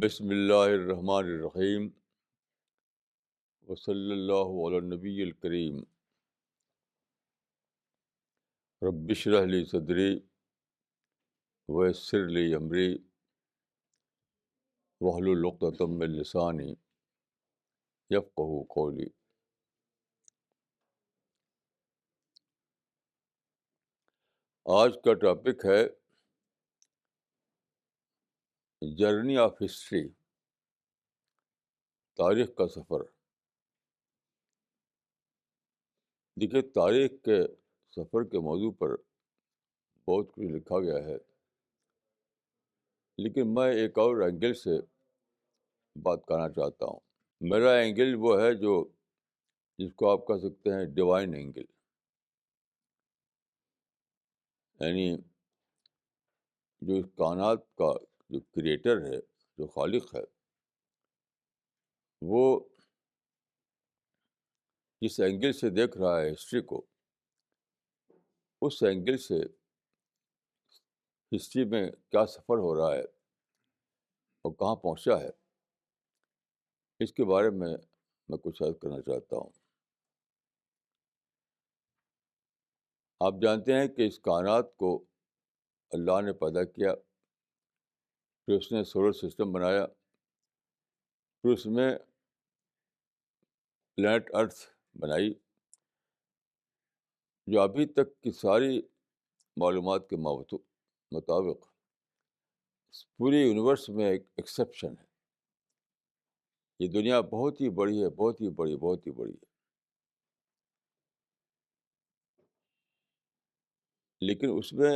بسم اللہ الرحمن الرحیم وصلی اللہ علی النبی الکریم رب اشرح لی صدری ویسر لی امری واحلل عقدۃ من لسانی یفقہوا قولی۔ آج کا ٹاپک ہے جرنی آف ہسٹری، تاریخ کا سفر۔ دیکھیے، تاریخ کے سفر کے موضوع پر بہت کچھ لکھا گیا ہے، لیکن میں ایک اور اینگل سے بات کرنا چاہتا ہوں۔ میرا اینگل وہ ہے جس کو آپ کہہ سکتے ہیں ڈیوائن اینگل، یعنی جو اس کائنات کا جو کریٹر ہے، جو خالق ہے، وہ جس اینگل سے دیکھ رہا ہے ہسٹری کو، اس اینگل سے ہسٹری میں کیا سفر ہو رہا ہے اور کہاں پہنچا ہے، اس کے بارے میں کچھ عرض کرنا چاہتا ہوں۔ آپ جانتے ہیں کہ اس کائنات کو اللہ نے پیدا کیا، پھر اس نے سولر سسٹم بنایا، پھر اس میں پلانٹ ارتھ بنائی، جو ابھی تک کی ساری معلومات کے مطابق پوری یونیورس میں ایک ایکسیپشن ہے۔ یہ دنیا بہت ہی بڑی ہے، بہت ہی بڑی، بہت ہی بڑی ہے، لیکن اس میں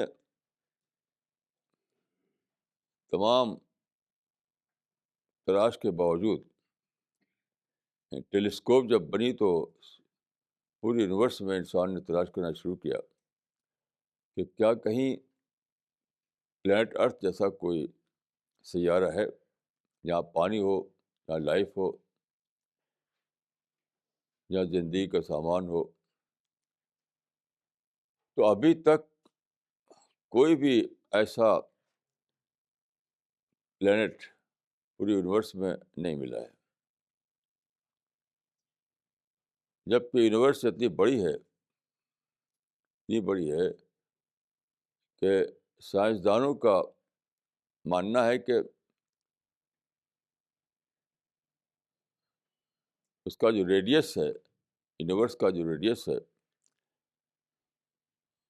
تمام تلاش کے باوجود ٹیلیسکوپ جب بنی تو پوری یونیورس میں انسان نے تلاش کرنا شروع کیا کہ کیا کہیں پلانٹ ارتھ جیسا کوئی سیارہ ہے جہاں پانی ہو، جہاں لائف ہو، جہاں زندگی کا سامان ہو۔ تو ابھی تک کوئی بھی ایسا پلانٹ پوری یونیورس میں نہیں ملا ہے، جبکہ یونیورس اتنی بڑی ہے، اتنی بڑی ہے کہ سائنسدانوں کا ماننا ہے کہ اس کا جو ریڈیس ہے، یونیورس کا جو ریڈیس ہے،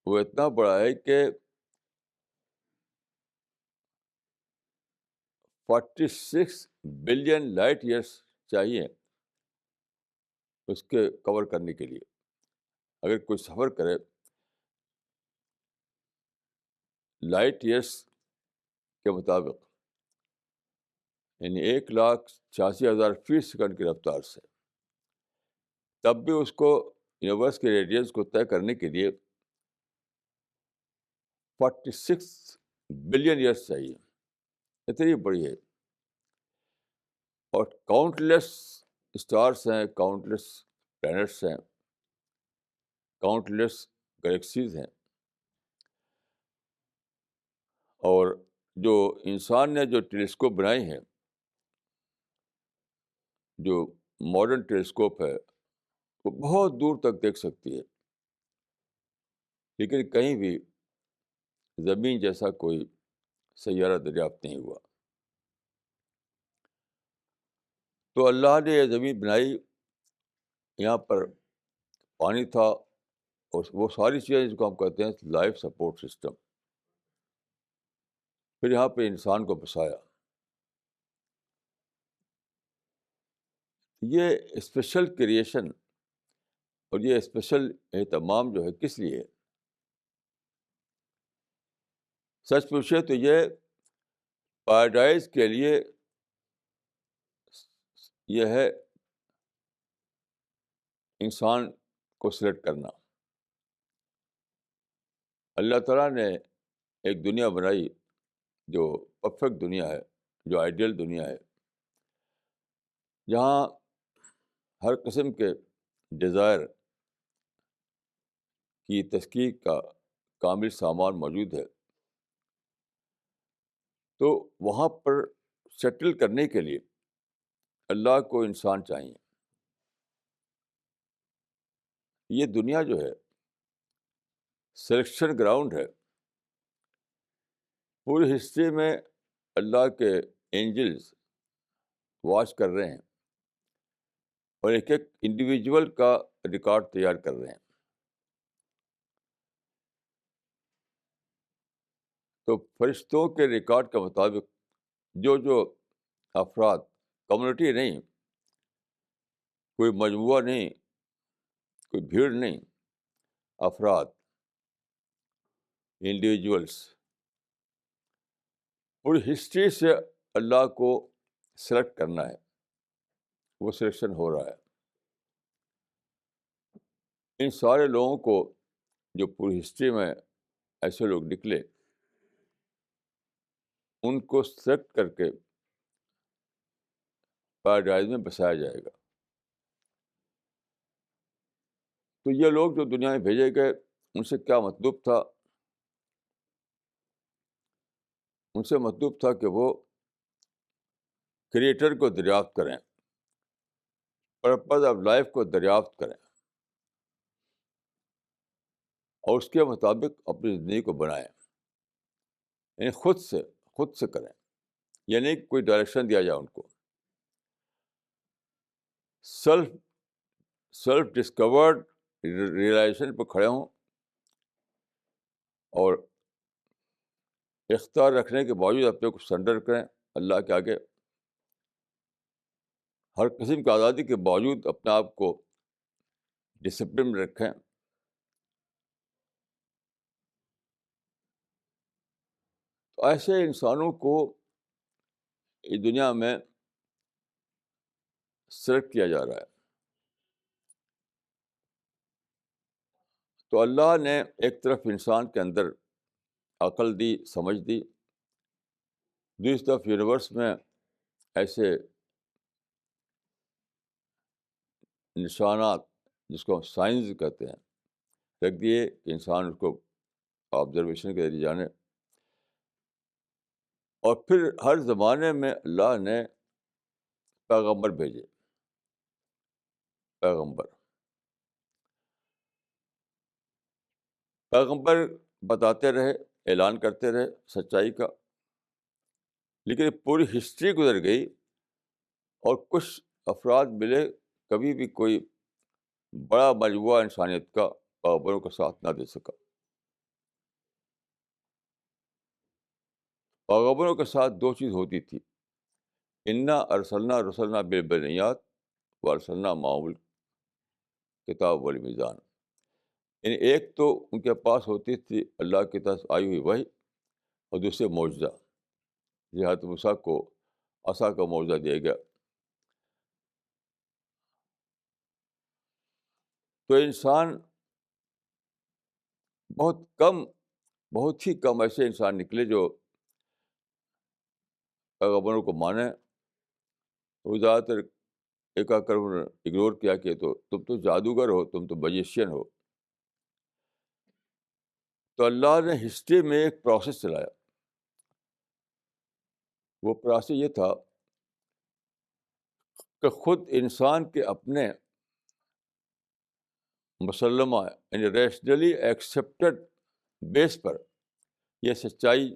وہ اتنا بڑا ہے کہ 46 بلین لائٹ ایئرس چاہیے اس کے کور کرنے کے لیے۔ اگر کوئی سفر کرے لائٹ ایئرس کے مطابق، یعنی 1,86,000 فیٹ سیکنڈ کی رفتار سے، تب بھی اس کو یونیورس کے ریڈینس کو طے کرنے کے لیے 46 بلین ایئرس چاہیے۔ اتنی بڑی ہے، اور کاؤنٹلیس اسٹارس ہیں، کاؤنٹلیس پلانٹس ہیں، کاؤنٹلیس گلیکسیز ہیں، اور جو انسان نے جو ٹیلیسکوپ بنائے ہیں، جو ماڈرن ٹیلیسکوپ ہے، وہ بہت دور تک دیکھ سکتی ہے، لیکن کہیں بھی زمین جیسا کوئی سیارہ دریافت نہیں ہوا۔ تو اللہ نے یہ زمین بنائی، یہاں پر پانی تھا، اور وہ ساری چیزیں جس کو ہم کہتے ہیں لائف سپورٹ سسٹم، پھر یہاں پہ انسان کو بسایا۔ یہ اسپیشل کریشن اور یہ اسپیشل اہتمام جو ہے کس لیے ہے؟ سچ پوچھے تو یہ پیراڈائز کے لیے یہ ہے انسان کو سلیکٹ کرنا۔ اللہ تعالیٰ نے ایک دنیا بنائی جو پرفیکٹ دنیا ہے، جو آئیڈیل دنیا ہے، جہاں ہر قسم کے ڈیزائر کی تحقیق کا کامل سامان موجود ہے۔ تو وہاں پر سیٹل کرنے کے لیے اللہ کو انسان چاہیے. یہ دنیا جو ہے سلیکشن گراؤنڈ ہے. پوری ہسٹری میں اللہ کے اینجلز واچ کر رہے ہیں اور ایک ایک انڈیویجول کا ریکارڈ تیار کر رہے ہیں. تو فرشتوں کے ریکارڈ کے مطابق جو افراد، کمیونٹی نہیں، کوئی مجموعہ نہیں، کوئی بھیڑ نہیں، افراد، انڈیویجولس، پوری ہسٹری سے اللہ کو سلیکٹ کرنا ہے. وہ سلیکشن ہو رہا ہے. ان سارے لوگوں کو جو پوری ہسٹری میں ایسے لوگ نکلے، ان کو سلیکٹ کر کے پیراڈائز میں بسایا جائے گا. تو یہ لوگ جو دنیا میں بھیجے گئے، ان سے کیا مطلوب تھا؟ ان سے مطلوب تھا کہ وہ کریٹر کو دریافت کریں، پرپز آف لائف کو دریافت کریں، اور اس کے مطابق اپنی زندگی کو بنائیں. یعنی خود سے کریں. یعنی کوئی ڈائریکشن دیا جائے ان کو. سیلف ڈسکورڈ ریئلائزیشن پہ کھڑے ہوں، اور اختیار رکھنے کے باوجود اپنے کو سرنڈر کریں اللہ کے آگے. ہر قسم کی آزادی کے باوجود اپنے آپ کو ڈسپلن میں رکھیں. تو ایسے انسانوں کو اس دنیا میں سلیکٹ کیا جا رہا ہے. تو اللہ نے ایک طرف انسان کے اندر عقل دی، سمجھ دی، دوسری طرف یونیورس میں ایسے نشانات، جس کو ہم سائنس کہتے ہیں، رکھ دیے کہ انسان اس کو آبزرویشن کے ذریعے جانے. اور پھر ہر زمانے میں اللہ نے پیغمبر بھیجے. پیغمبر بتاتے رہے، اعلان کرتے رہے سچائی کا. لیکن پوری ہسٹری گزر گئی اور کچھ افراد ملے، کبھی بھی کوئی بڑا مجموعہ انسانیت کا پیغمبروں کا ساتھ نہ دے سکا. پیغمبروں کے ساتھ دو چیز ہوتی تھی: انا ارسلنا رسلنا بالبینیات وارسلنا معمول کتاب والمیزان. یعنی ایک تو ان کے پاس ہوتی تھی اللہ کی طرف آئی ہوئی وحی، اور دوسرے معجزہ. حضرت موسیٰ کو عصا کا معجزہ دیا گیا. تو انسان بہت ہی کم ایسے انسان نکلے جو پیغمبروں کو مانے. وہ زیادہ تر ایک کر اگنور کیا کہ تم تو جادوگر ہو، تم تو میجیشین ہو. تو اللہ نے ہسٹری میں ایک پروسیس چلایا. وہ پروسیس یہ تھا کہ خود انسان کے اپنے مسلمہ، یعنی ریشنلی ایکسیپٹڈ بیس پر یہ سچائی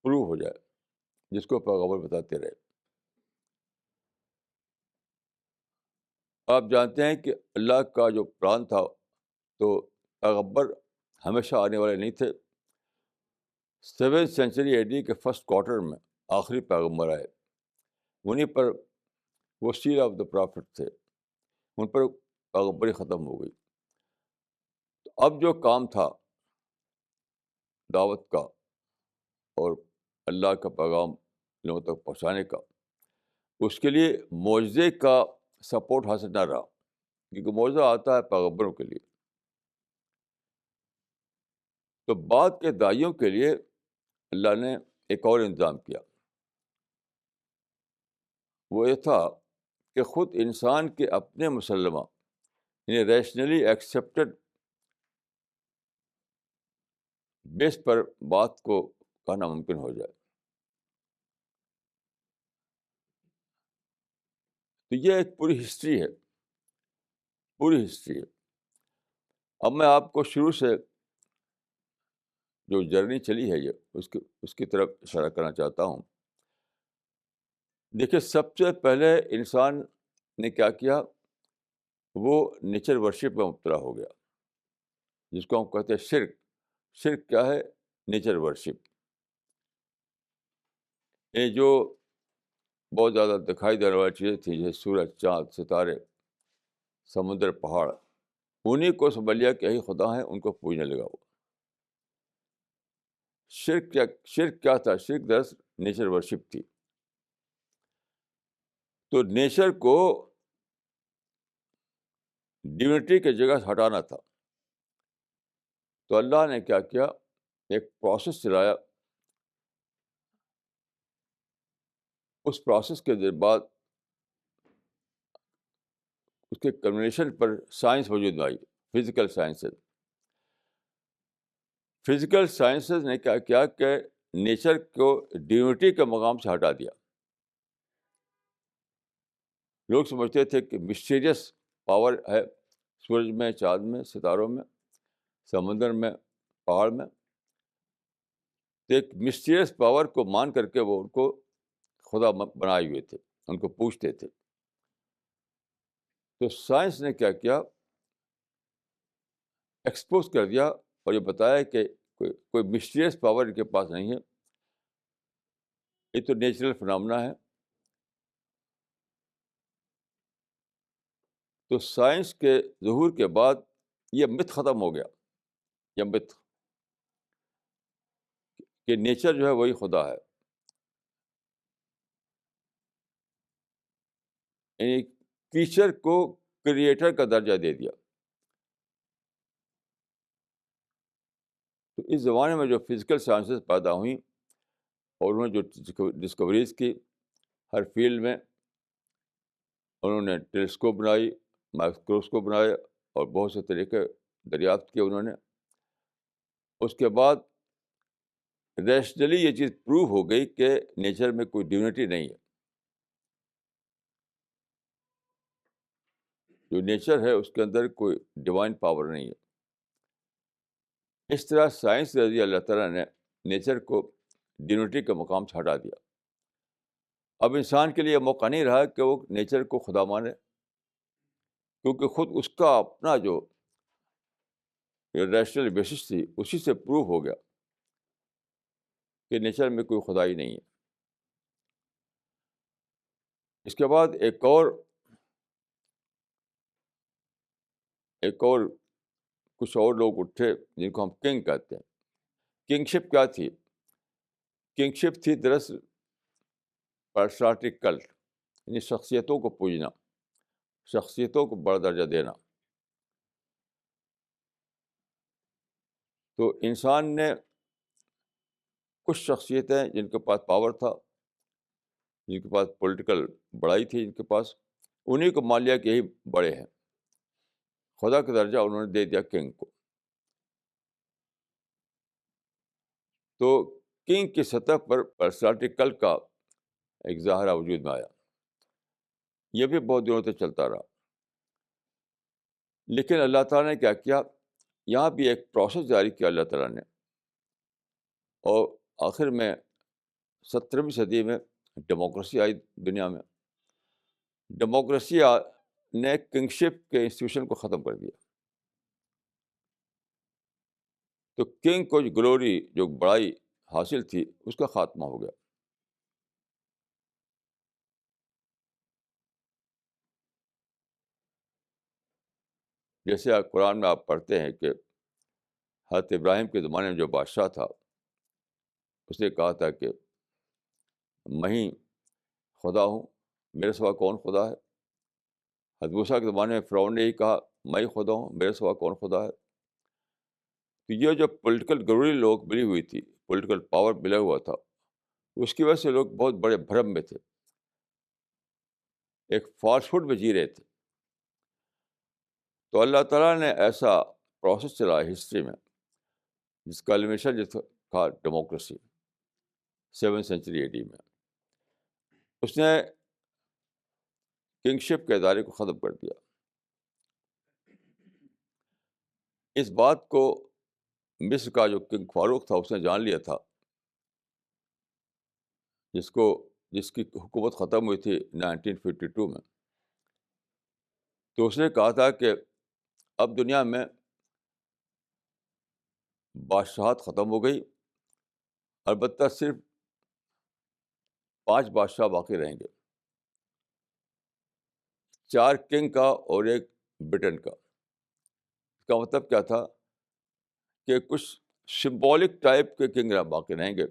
پروو ہو جائے، جس کو پیغمبر بتاتے رہے. آپ جانتے ہیں کہ اللہ کا جو پلان تھا، تو پیغمبر ہمیشہ آنے والے نہیں تھے. 7th سینچری AD کے فرسٹ کوارٹر میں آخری پیغمبر آئے. انہیں پر وہ سیل آف دا پرافٹ تھے، ان پر پیغمبری ختم ہو گئی. تو اب جو کام تھا دعوت کا اور اللہ کا پیغام لوگوں تک پہنچانے کا، اس کے لیے معجزے کا سپورٹ حاصل نہ رہا، کیونکہ معجزہ آتا ہے پیغمبروں کے لیے. تو بعد کے دائیوں کے لیے اللہ نے ایک اور انتظام کیا. وہ یہ تھا کہ خود انسان کے اپنے مسلمہ، یعنی ریشنلی ایکسیپٹڈ بیس پر بات کو کہنا ممکن ہو جائے. تو یہ ایک پوری ہسٹری ہے، پوری ہسٹری ہے۔ اب میں آپ کو شروع سے جو جرنی چلی ہے یہ اس کی طرف اشارہ کرنا چاہتا ہوں۔ دیکھیے، سب سے پہلے انسان نے کیا کیا، وہ نیچر ورشپ میں مبتلا ہو گیا، جس کو ہم کہتے ہیں شرک۔ شرک کیا ہے؟ Nature worship. یہ جو بہت زیادہ دکھائی دینے والی چیزیں تھیں، جیسے سورج، چاند، ستارے، سمندر، پہاڑ، انہیں کو سمجھ لیا کہ یہی خدا ہیں، ان کو پوجنے لگا وہ۔ شرک کیا تھا؟ شرک دراصل نیچر ورشپ تھی۔ تو نیچر کو ڈیونٹی کی جگہ سے ہٹانا تھا، تو اللہ نے کیا کیا، ایک پروسیس چلایا۔ اس پروسیس کے بعد اس کے کمبینیشن پر سائنس وجود میں آئی، فزیکل سائنسز۔ فزیکل سائنسز نے کیا کیا کہ نیچر کو ڈیونٹی کے مقام سے ہٹا دیا۔ لوگ سمجھتے تھے کہ مسٹیریس پاور ہے سورج میں، چاند میں، ستاروں میں، سمندر میں، پہاڑ میں۔ تو ایک مسٹیریس پاور کو مان کر کے وہ ان کو خدا بنائے ہوئے تھے، ان کو پوچھتے تھے۔ تو سائنس نے کیا کیا، ایکسپوز کر دیا اور یہ بتایا کہ کوئی مسٹیریس پاور ان کے پاس نہیں ہے، یہ تو نیچرل فنامنا ہے۔ تو سائنس کے ظہور کے بعد یہ مت ختم ہو گیا، یہ مت کہ نیچر جو ہے وہی خدا ہے۔ یعنی کریچر کو کریٹر کا درجہ دے دیا۔ تو اس زمانے میں جو فزیکل سائنسز پیدا ہوئیں اور انہوں نے جو ڈسکوریز کی ہر فیلڈ میں، انہوں نے ٹیلیسکوپ بنائی، مائکروسکوپ بنائے اور بہت سے طریقے دریافت کیے انہوں نے۔ اس کے بعد ریشنلی یہ چیز پروو ہو گئی کہ نیچر میں کوئی ڈیونٹی نہیں ہے۔ جو نیچر ہے اس کے اندر کوئی ڈیوائن پاور نہیں ہے۔ اس طرح سائنس کے ذریعے اللہ تعالیٰ نے نیچر کو ڈیونٹی کے مقام سے ہٹا دیا۔ اب انسان کے لیے موقع نہیں رہا کہ وہ نیچر کو خدا مانے، کیونکہ خود اس کا اپنا جو ریشنل بیسس تھی اسی سے پروو ہو گیا کہ نیچر میں کوئی خدا ہی نہیں ہے۔ اس کے بعد ایک اور کچھ اور لوگ اٹھے جن کو ہم کنگ کہتے ہیں۔ کنگ شپ کیا تھی؟ کنگ شپ تھی دراصل پرسنالٹی کلٹ، یعنی شخصیتوں کو پوجنا، شخصیتوں کو بڑا درجہ دینا۔ تو انسان نے کچھ شخصیتیں جن کے پاس پاور تھا، جن کے پاس پولیٹیکل بڑائی تھی، جن کے پاس، انہیں کو مان لیا کہ یہی بڑے ہیں۔ خدا کا درجہ انہوں نے دے دیا کنگ کو۔ تو کنگ کی سطح پر پرسنالٹی کلٹ کا ایک ظاہرہ وجود میں آیا۔ یہ بھی بہت دنوں تک چلتا رہا، لیکن اللہ تعالیٰ نے کیا کیا، یہاں بھی ایک پروسیس جاری کیا اللہ تعالیٰ نے، اور آخر میں 17ویں صدی میں ڈیموکریسی آئی دنیا میں۔ ڈیموکریسی نے کنگشپ کے انسٹیٹیوشن کو ختم کر دیا۔ تو کنگ کو جو گلوری، جو بڑائی حاصل تھی، اس کا خاتمہ ہو گیا۔ جیسے قرآن میں آپ پڑھتے ہیں کہ حضرت ابراہیم کے زمانے میں جو بادشاہ تھا، اس نے کہا تھا کہ میں ہی خدا ہوں، میرے سوا کون خدا ہے۔ حضرت موسیٰ کے زمانے میں فرعون نے ہی کہا میں ہی خدا ہوں، میرے سوا کون خدا ہے۔ تو یہ جو پولیٹیکل گلوری لوگ ملی ہوئی تھی، پولیٹیکل پاور ملا ہوا تھا، اس کی وجہ سے لوگ بہت بڑے بھرم میں تھے، ایک فالس ہوڈ میں جی رہے تھے۔ تو اللہ تعالیٰ نے ایسا پروسیس چلایا ہسٹری میں، جس کا ایلیمنیشن جس تھا ڈیموکریسی، 7 سینچری AD میں۔ اس نے کنگشپ کے ادارے کو ختم کر دیا. اس بات کو مصر کا جو کنگ فاروق تھا اس نے جان لیا تھا، جس کی حکومت ختم ہوئی تھی 1952 میں. تو اس نے کہا تھا کہ اب دنیا میں بادشاہت ختم ہو گئی، البتہ صرف 5 بادشاہ باقی رہیں گے، 4 کنگ کا اور 1 برٹن کا. اس کا مطلب کیا تھا کہ کچھ سمبولک ٹائپ کے کنگ باقی رہیں گے،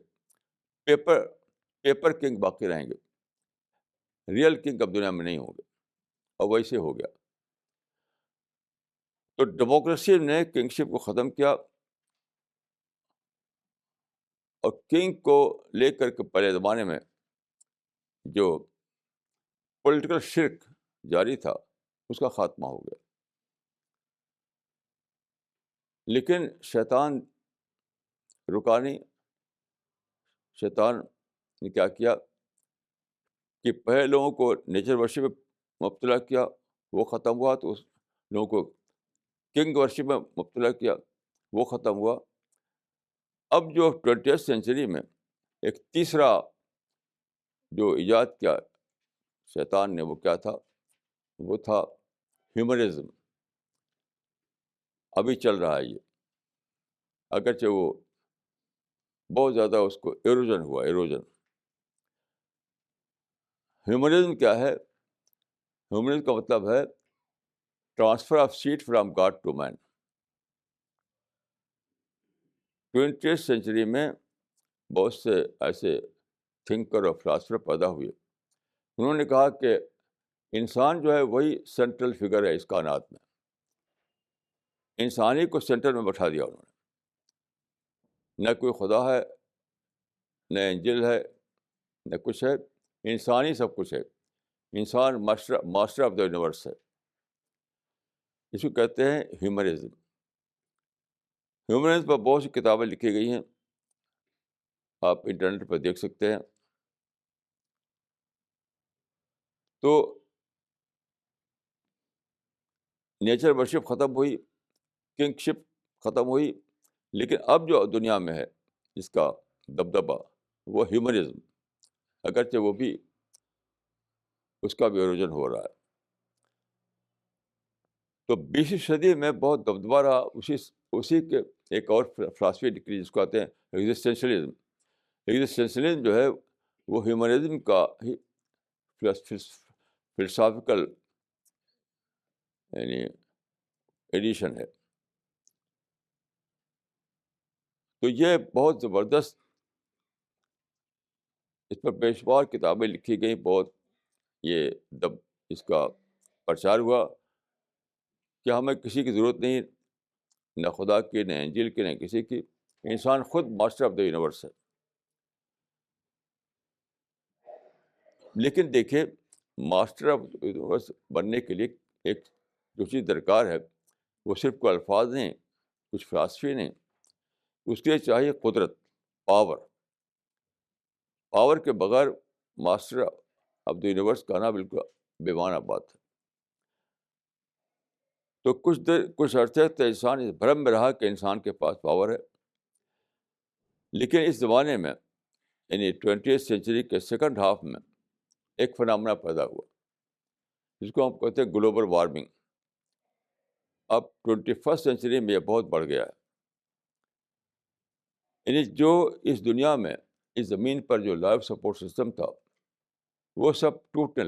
پیپر کنگ باقی رہیں گے، ریئل کنگ اب دنیا میں نہیں ہوں گے. اور ویسے ہو گیا. تو ڈیموکریسی نے کنگشپ کو ختم کیا، اور کنگ کو لے کر کے پہلے زمانے میں جو پولیٹیکل شرک جاری تھا اس کا خاتمہ ہو گیا. لیکن شیطان رکا نہیں. شیطان نے کیا کیا کہ پہلے لوگوں کو نیچر ورشپ میں مبتلا کیا، وہ ختم ہوا. تو اس لوگوں کو کنگ ورشپ میں مبتلا کیا، وہ ختم ہوا. اب جو 20th سینچری میں ایک تیسرا جو ایجاد کیا شیطان نے، وہ کیا تھا؟ وہ تھا ہیومنزم. ابھی چل رہا ہے یہ، اگرچہ وہ بہت زیادہ اس کو ایروجن ہوا. ہیومنزم کیا ہے؟ ہیومنزم کا مطلب ہے transfer of seat from God to man. 20th century میں بہت سے ایسے تھنکر اور فلاسفر پیدا ہوئے. انہوں نے کہا کہ انسان جو ہے وہی سینٹرل فگر ہے اس کائنات میں. انسانی کو سینٹر میں بٹھا دیا انہوں نے. نہ کوئی خدا ہے، نہ انجل ہے، نہ کچھ ہے. انسانی سب کچھ ہے. انسان ماسٹر آف دا یونیورس ہے. اس کو کہتے ہیں ہیومنزم. ہیومنزم پر بہت سی کتابیں لکھی گئی ہیں، آپ انٹرنیٹ پر دیکھ سکتے ہیں. تو نیچر ورشپ ختم ہوئی، کنگ شپ ختم ہوئی، لیکن اب جو دنیا میں ہے اس کا دبدبہ وہ ہیومنزم، اگرچہ وہ بھی اس کا بھی ایروجن ہو رہا ہے. تو 20ویں صدی میں بہت دبدبہ رہا. اسی کے ایک اور فلاسفی نکلی جس کو کہتے ہیں ایگزسٹینشلزم. ایگزسٹینشلزم جو ہے وہ ہیومنزم کا ہی فلسافیکل یعنی ایڈیشن ہے. تو یہ بہت زبردست، اس پر بے شمار کتابیں لکھی گئیں. بہت یہ اس کا پرچار ہوا کہ ہمیں کسی کی ضرورت نہیں، نہ خدا کی، نہ انجیل کی، نہ کسی کی. انسان خود ماسٹر آف دا یونیورس ہے. لیکن دیکھیے، ماسٹر آف دا یونیورس بننے کے لیے ایک جو چیز درکار ہے وہ صرف کوئی الفاظ نہیں، کچھ فلاسفی نہیں. اس کے لیے چاہیے قدرت، پاور کے بغیر ماسٹر آف دا یونیورس کہنا بالکل بے معنی بات ہے. تو کچھ عرصے تک انسان اس بھرم میں رہا کہ انسان کے پاس پاور ہے. لیکن اس زمانے میں یعنی 20th سینچری کے سیکنڈ ہاف میں ایک فنامنا پیدا ہوا جس کو ہم کہتے ہیں گلوبل وارمنگ. اب 21st سینچری میں یہ بہت بڑھ گیا ہے. یعنی جو اس دنیا میں اس زمین پر جو لائف سپورٹ سسٹم تھا وہ سب ٹوٹنے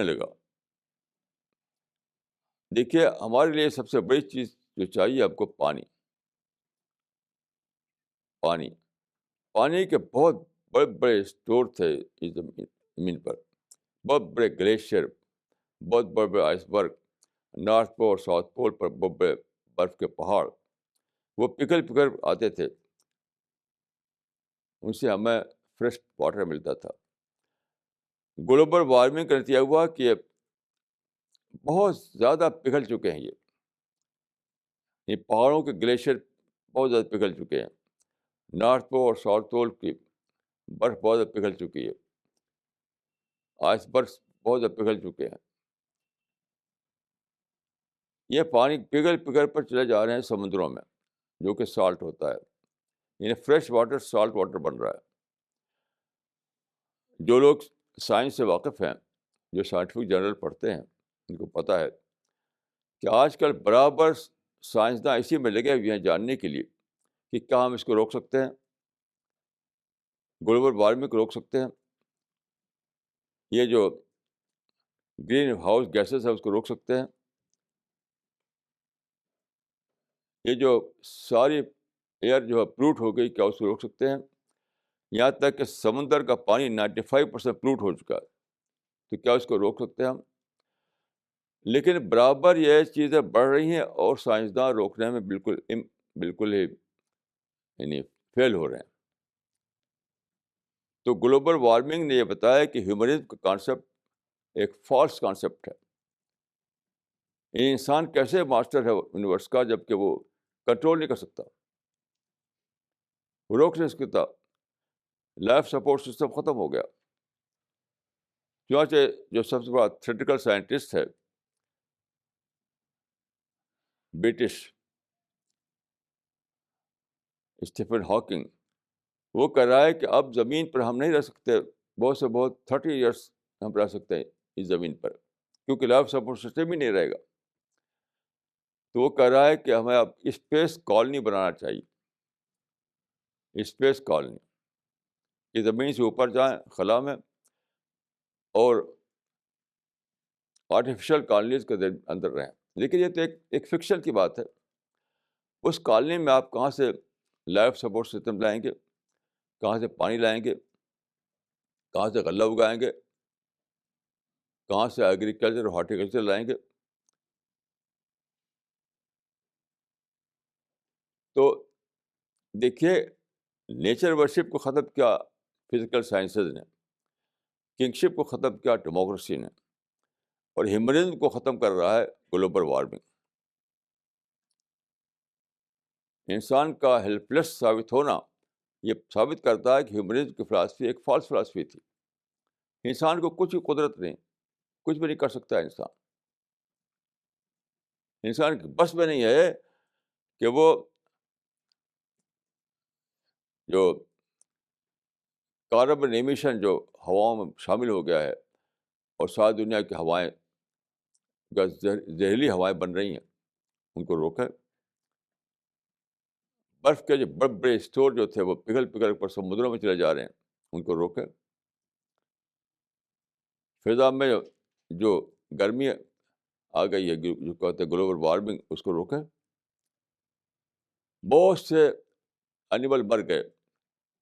لگا. دیکھیے، ہمارے لیے سب سے بڑی چیز جو چاہیے آپ کو پانی کے بہت بڑے بڑے اسٹور تھے اس زمین پر. بہت بڑے گلیشیئر، بہت بڑے بڑے آئس برگ، نارتھ پول اور ساؤتھ پول پر بہت بڑے برف کے پہاڑ، وہ پگھل آتے تھے. ان سے ہمیں فریش واٹر ملتا تھا. گلوبل وارمنگ کا نتیجہ ہوا کہ بہت زیادہ پگھل چکے ہیں. یہ پہاڑوں کے گلیشیئر بہت زیادہ پگھل چکے ہیں. نارتھ پول اور ساؤتھ پول کی برف بہت زیادہ پگھل چکی ہے. آئس برگ بہت زیادہ پگھل چکے ہیں. یہ پانی پگھل پگھل پر چلے جا رہے ہیں سمندروں میں، جو کہ سالٹ ہوتا ہے. یعنی فریش واٹر سالٹ واٹر بن رہا ہے. جو لوگ سائنس سے واقف ہیں، جو سائنٹیفک جرنل پڑھتے ہیں، ان کو پتہ ہے کہ آج کل برابر سائنسداں اسی میں لگے ہوئے ہیں جاننے کے لیے کہ کیا ہم اس کو روک سکتے ہیں، گلوبل وارمنگ کو روک سکتے ہیں، یہ جو گرین ہاؤس گیسز ہے اس کو روک سکتے ہیں، یہ جو ساری ایئر جو ہے پلوٹ ہو گئی کیا اس کو روک سکتے ہیں. یہاں تک کہ سمندر کا پانی 95% پلوٹ ہو چکا ہے، تو کیا اس کو روک سکتے ہیں ہم؟ لیکن برابر یہ چیزیں بڑھ رہی ہیں اور سائنسداں روکنے میں بالکل ہی یعنی فیل ہو رہے ہیں. تو گلوبل وارمنگ نے یہ بتایا کہ ہیومنزم کا کانسیپٹ ایک فالس کانسیپٹ ہے. انسان کیسے ماسٹر ہے یونیورس کا جب کہ وہ کنٹرول نہیں کر سکتا، وہ روک نہیں سکتا. لائف سپورٹ سسٹم ختم ہو گیا. چنانچہ جو سب سے بڑا تھیٹیکل سائنٹسٹ ہے برٹش اسٹیفن ہاکنگ، وہ کہہ رہا ہے کہ اب زمین پر ہم نہیں رہ سکتے، بہت سے بہت 30 ایئرس ہم رہ سکتے ہیں اس زمین پر، کیونکہ لائف سپورٹ سسٹم ہی نہیں رہے گا. تو وہ کہہ رہا ہے کہ ہمیں اب اسپیس کالونی بنانا چاہیے. اسپیس کالونی کہ زمین سے اوپر جائیں خلا میں، اور آرٹیفیشل کالونیز کے اندر رہیں. لیکن یہ تو ایک فکشن کی بات ہے. اس کالونی میں آپ کہاں سے لائف سپورٹ سسٹم لائیں گے، کہاں سے پانی لائیں گے، کہاں سے غلہ اگائیں گے، کہاں سے ایگریکلچر اور ہارٹیکلچر لائیں گے؟ تو دیکھیے، نیچر ورشپ کو ختم کیا فزیکل سائنسز نے، کنگشپ کو ختم کیا ڈیموکریسی نے، اور ہیومنزم کو ختم کر رہا ہے گلوبل وارمنگ. انسان کا ہیلپ لیس ثابت ہونا یہ ثابت کرتا ہے کہ ہیومنزم کی فلاسفی ایک فالس فلاسفی تھی. انسان کو کچھ قدرت نہیں، کچھ بھی نہیں کر سکتا. انسان کی بس میں نہیں ہے کہ وہ جو کاربن ایمیشن جو ہواؤں میں شامل ہو گیا ہے، اور ساری دنیا کی ہوائیں زہریلی ہوائیں بن رہی ہیں، ان کو روکے. برف کے جو بڑے بڑے اسٹور جو تھے وہ پگھل پگھل پر سمندروں میں چلے جا رہے ہیں، ان کو روکے. فضا میں جو گرمی آ گئی ہے، جو کہتے ہیں گلوبل وارمنگ، اس کو روکے. بہت سے اینیمل مر گئے،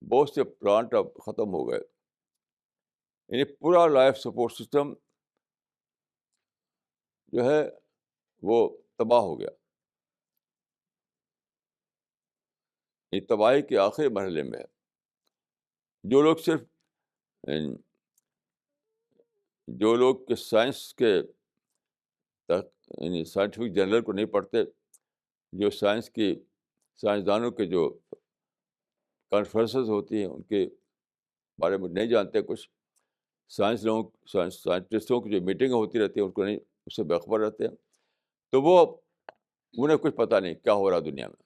بہت سے پلانٹ اب ختم ہو گئے. یعنی پورا لائف سپورٹ سسٹم جو ہے وہ تباہ ہو گیا. یہ تباہی کے آخری مرحلے میں ہے. جو لوگ صرف جو لوگ کہ سائنس کے یعنی سائنٹیفک جرنل کو نہیں پڑھتے، جو سائنسدانوں کے جو کانفرنسز ہوتی ہیں ان کے بارے میں نہیں جانتے کچھ، سائنٹسٹوں کی جو میٹنگ ہوتی رہتی ہیں ان کو نہیں، اس سے بےخبر رہتے ہیں، تو وہ انہیں کچھ پتہ نہیں کیا ہو رہا دنیا میں.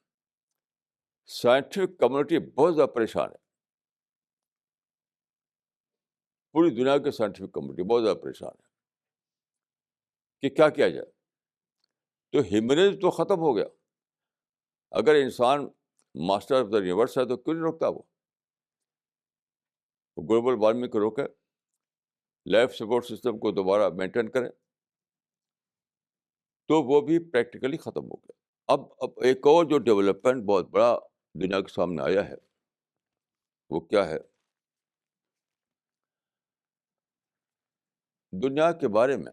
سائنٹیفک کمیونٹی بہت زیادہ پریشان ہے. پوری دنیا کے سائنٹیفک کمیونٹی بہت زیادہ پریشان ہے کہ کیا کیا جائے. تو ہیومنزم تو ختم ہو گیا. اگر انسان ماسٹر آف دا یونیورس ہے تو کیوں نہیں روکتا وہ گلوبل وارمنگ کو روکے، لائف سپورٹ سسٹم کو دوبارہ مینٹین کرے، تو وہ بھی پریکٹیکلی ختم ہو گیا. اب ایک اور جو ڈیولپمنٹ بہت بڑا دنیا کے سامنے آیا ہے، وہ کیا ہے؟ دنیا کے بارے میں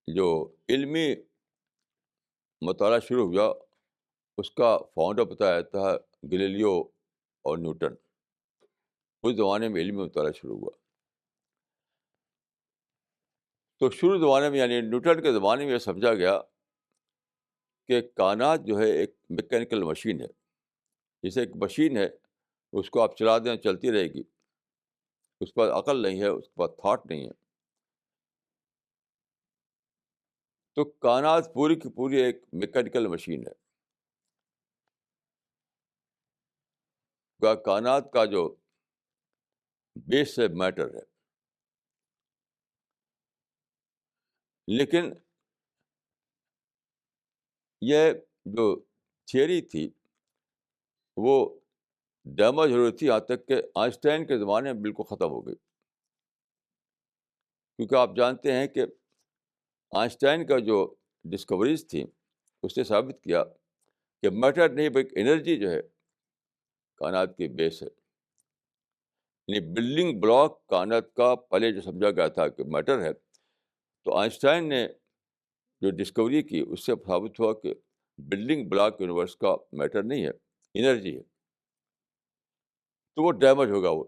جو علمی مطالعہ شروع ہوا، اس کا فاؤنڈر بتایا جاتا ہے گلیلیو اور نیوٹن. اس زمانے میں علمی مطالعہ شروع ہوا. تو شروع زمانے میں یعنی نیوٹن کے زمانے میں یہ سمجھا گیا کہ کائنات جو ہے ایک میکینیکل مشین ہے. جیسے ایک مشین ہے، اس کو آپ چلا دیں چلتی رہے گی. اس کے پاس عقل نہیں ہے، اس کے پاس تھاٹ نہیں ہے. تو کائنات پوری کی پوری ایک میکینیکل مشین ہے. کائنات کا جو بیس ہے میٹر ہے. لیکن یہ جو تھیوری تھی وہ ڈیمیج ہو رہی تھی، یہاں تک کہ آئنسٹائن کے زمانے میں بالکل ختم ہو گئی. کیونکہ آپ جانتے ہیں کہ آئنسٹائن کا جو ڈسکوریز تھی اس نے ثابت کیا کہ میٹر نہیں بلکہ انرجی جو ہے کائنات کی بیس ہے. یعنی بلڈنگ بلاک کائنات کا پہلے جو سمجھا گیا تھا کہ میٹر ہے، تو آئنسٹائن نے جو ڈسکوری کی اس سے ثابت ہوا کہ بلڈنگ بلاک یونیورس کا میٹر نہیں ہے، انرجی ہے. تو وہ ڈیمیج ہوگا. وہ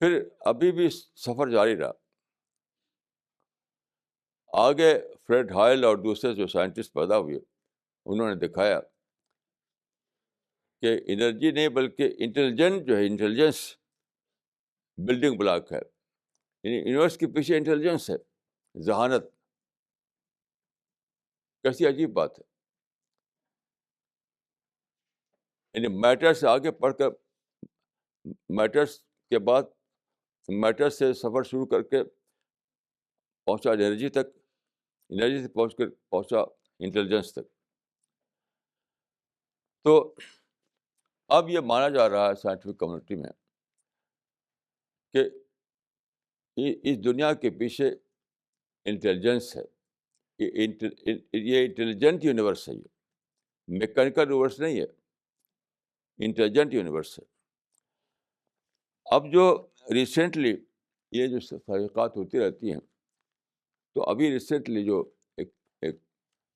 پھر ابھی بھی سفر جاری رہا. آگے فریڈ ہائل اور دوسرے جو سائنٹسٹ پیدا ہوئے انہوں نے دکھایا کہ انرجی نہیں بلکہ انٹیلیجنٹ جو ہے، انٹیلیجنس بلڈنگ بلاک ہے. یعنی یونیورس کے پیچھے انٹیلیجنس ہے، ذہانت. کیسی عجیب بات ہے. یعنی میٹر سے آگے پڑھ کر، میٹرس کے بعد، میٹر سے سفر شروع کر کے پہنچا انرجی تک، انرجی سے پہنچ کر پہنچا انٹیلیجنس تک. تو اب یہ مانا جا رہا ہے سائنٹیفک کمیونٹی میں کہ اس دنیا کے پیچھے انٹیلیجنس ہے. یہ انٹیلیجنٹ یونیورس ہے. یہ میکینیکل یونیورس نہیں ہے، انٹیلیجنٹ یونیورس ہے. اب جو ریسنٹلی یہ جو تحقیقات ہوتی رہتی ہیں، تو ابھی ریسنٹلی جو ایک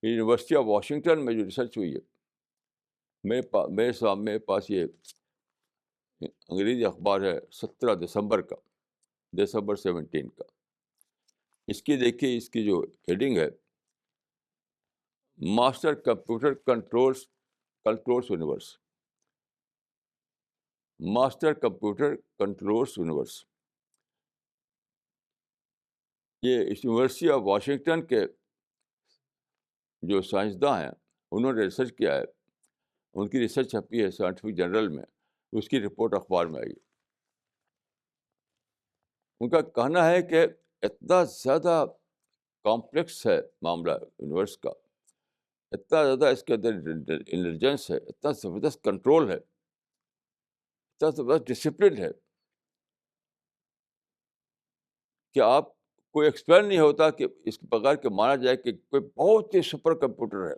یونیورسٹی آف واشنگٹن میں جو ریسرچ ہوئی ہے، میرے پاس یہ انگریزی اخبار ہے 17 دسمبر کا، دسمبر 17 کا. اس کی دیکھیے، اس کی جو ہیڈنگ ہے master computer controls universe. Master computer controls universe. یہ اس یونیورسٹی آف واشنگٹن کے جو سائنسداں ہیں انہوں نے ریسرچ کیا ہے. ان کی ریسرچ چھپی ہے سائنٹیفک جرنل میں، اس کی رپورٹ اخبار میں آئی. ان کا کہنا ہے کہ اتنا زیادہ کمپلیکس ہے معاملہ یونیورس کا، اتنا زیادہ اس کے اندر انٹیلیجنس ہے، اتنا زبردست کنٹرول ہے، اتنا زبردست ڈسپلن ہے کہ آپ کوئی ایکسپلین نہیں ہوتا کہ اس کے بغیر کہ مانا جائے کہ کوئی بہت ہی سپر کمپیوٹر ہے،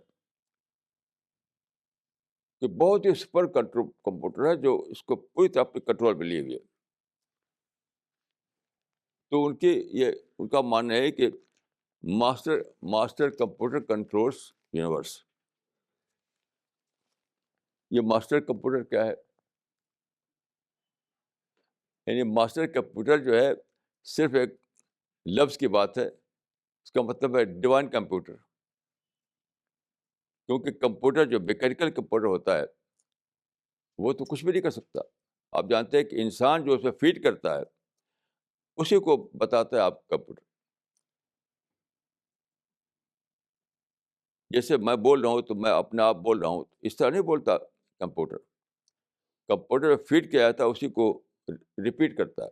کہ بہت ہی سپر کمپیوٹر ہے جو اس کو پوری طرح اپنے کنٹرول میں لیے ہوئے. تو ان کا ماننا ہے کہ ماسٹر کمپیوٹر کنٹرولس یونیورس. یہ ماسٹر کمپیوٹر کیا ہے؟ یعنی ماسٹر کمپیوٹر جو ہے صرف ایک لفظ کی بات ہے. اس کا مطلب ہے ڈیوائن کمپیوٹر. کیونکہ کمپیوٹر جو میکینیکل کمپیوٹر ہوتا ہے وہ تو کچھ بھی نہیں کر سکتا. آپ جانتے ہیں کہ انسان جو اس میں فیڈ کرتا ہے اسی کو بتاتا ہے آپ کمپیوٹر. جیسے میں بول رہا ہوں تو میں اپنے آپ بول رہا ہوں، اس طرح نہیں بولتا کمپیوٹر. کمپیوٹر فیڈ کیا جاتا ہے اسی کو ریپیٹ کرتا ہے.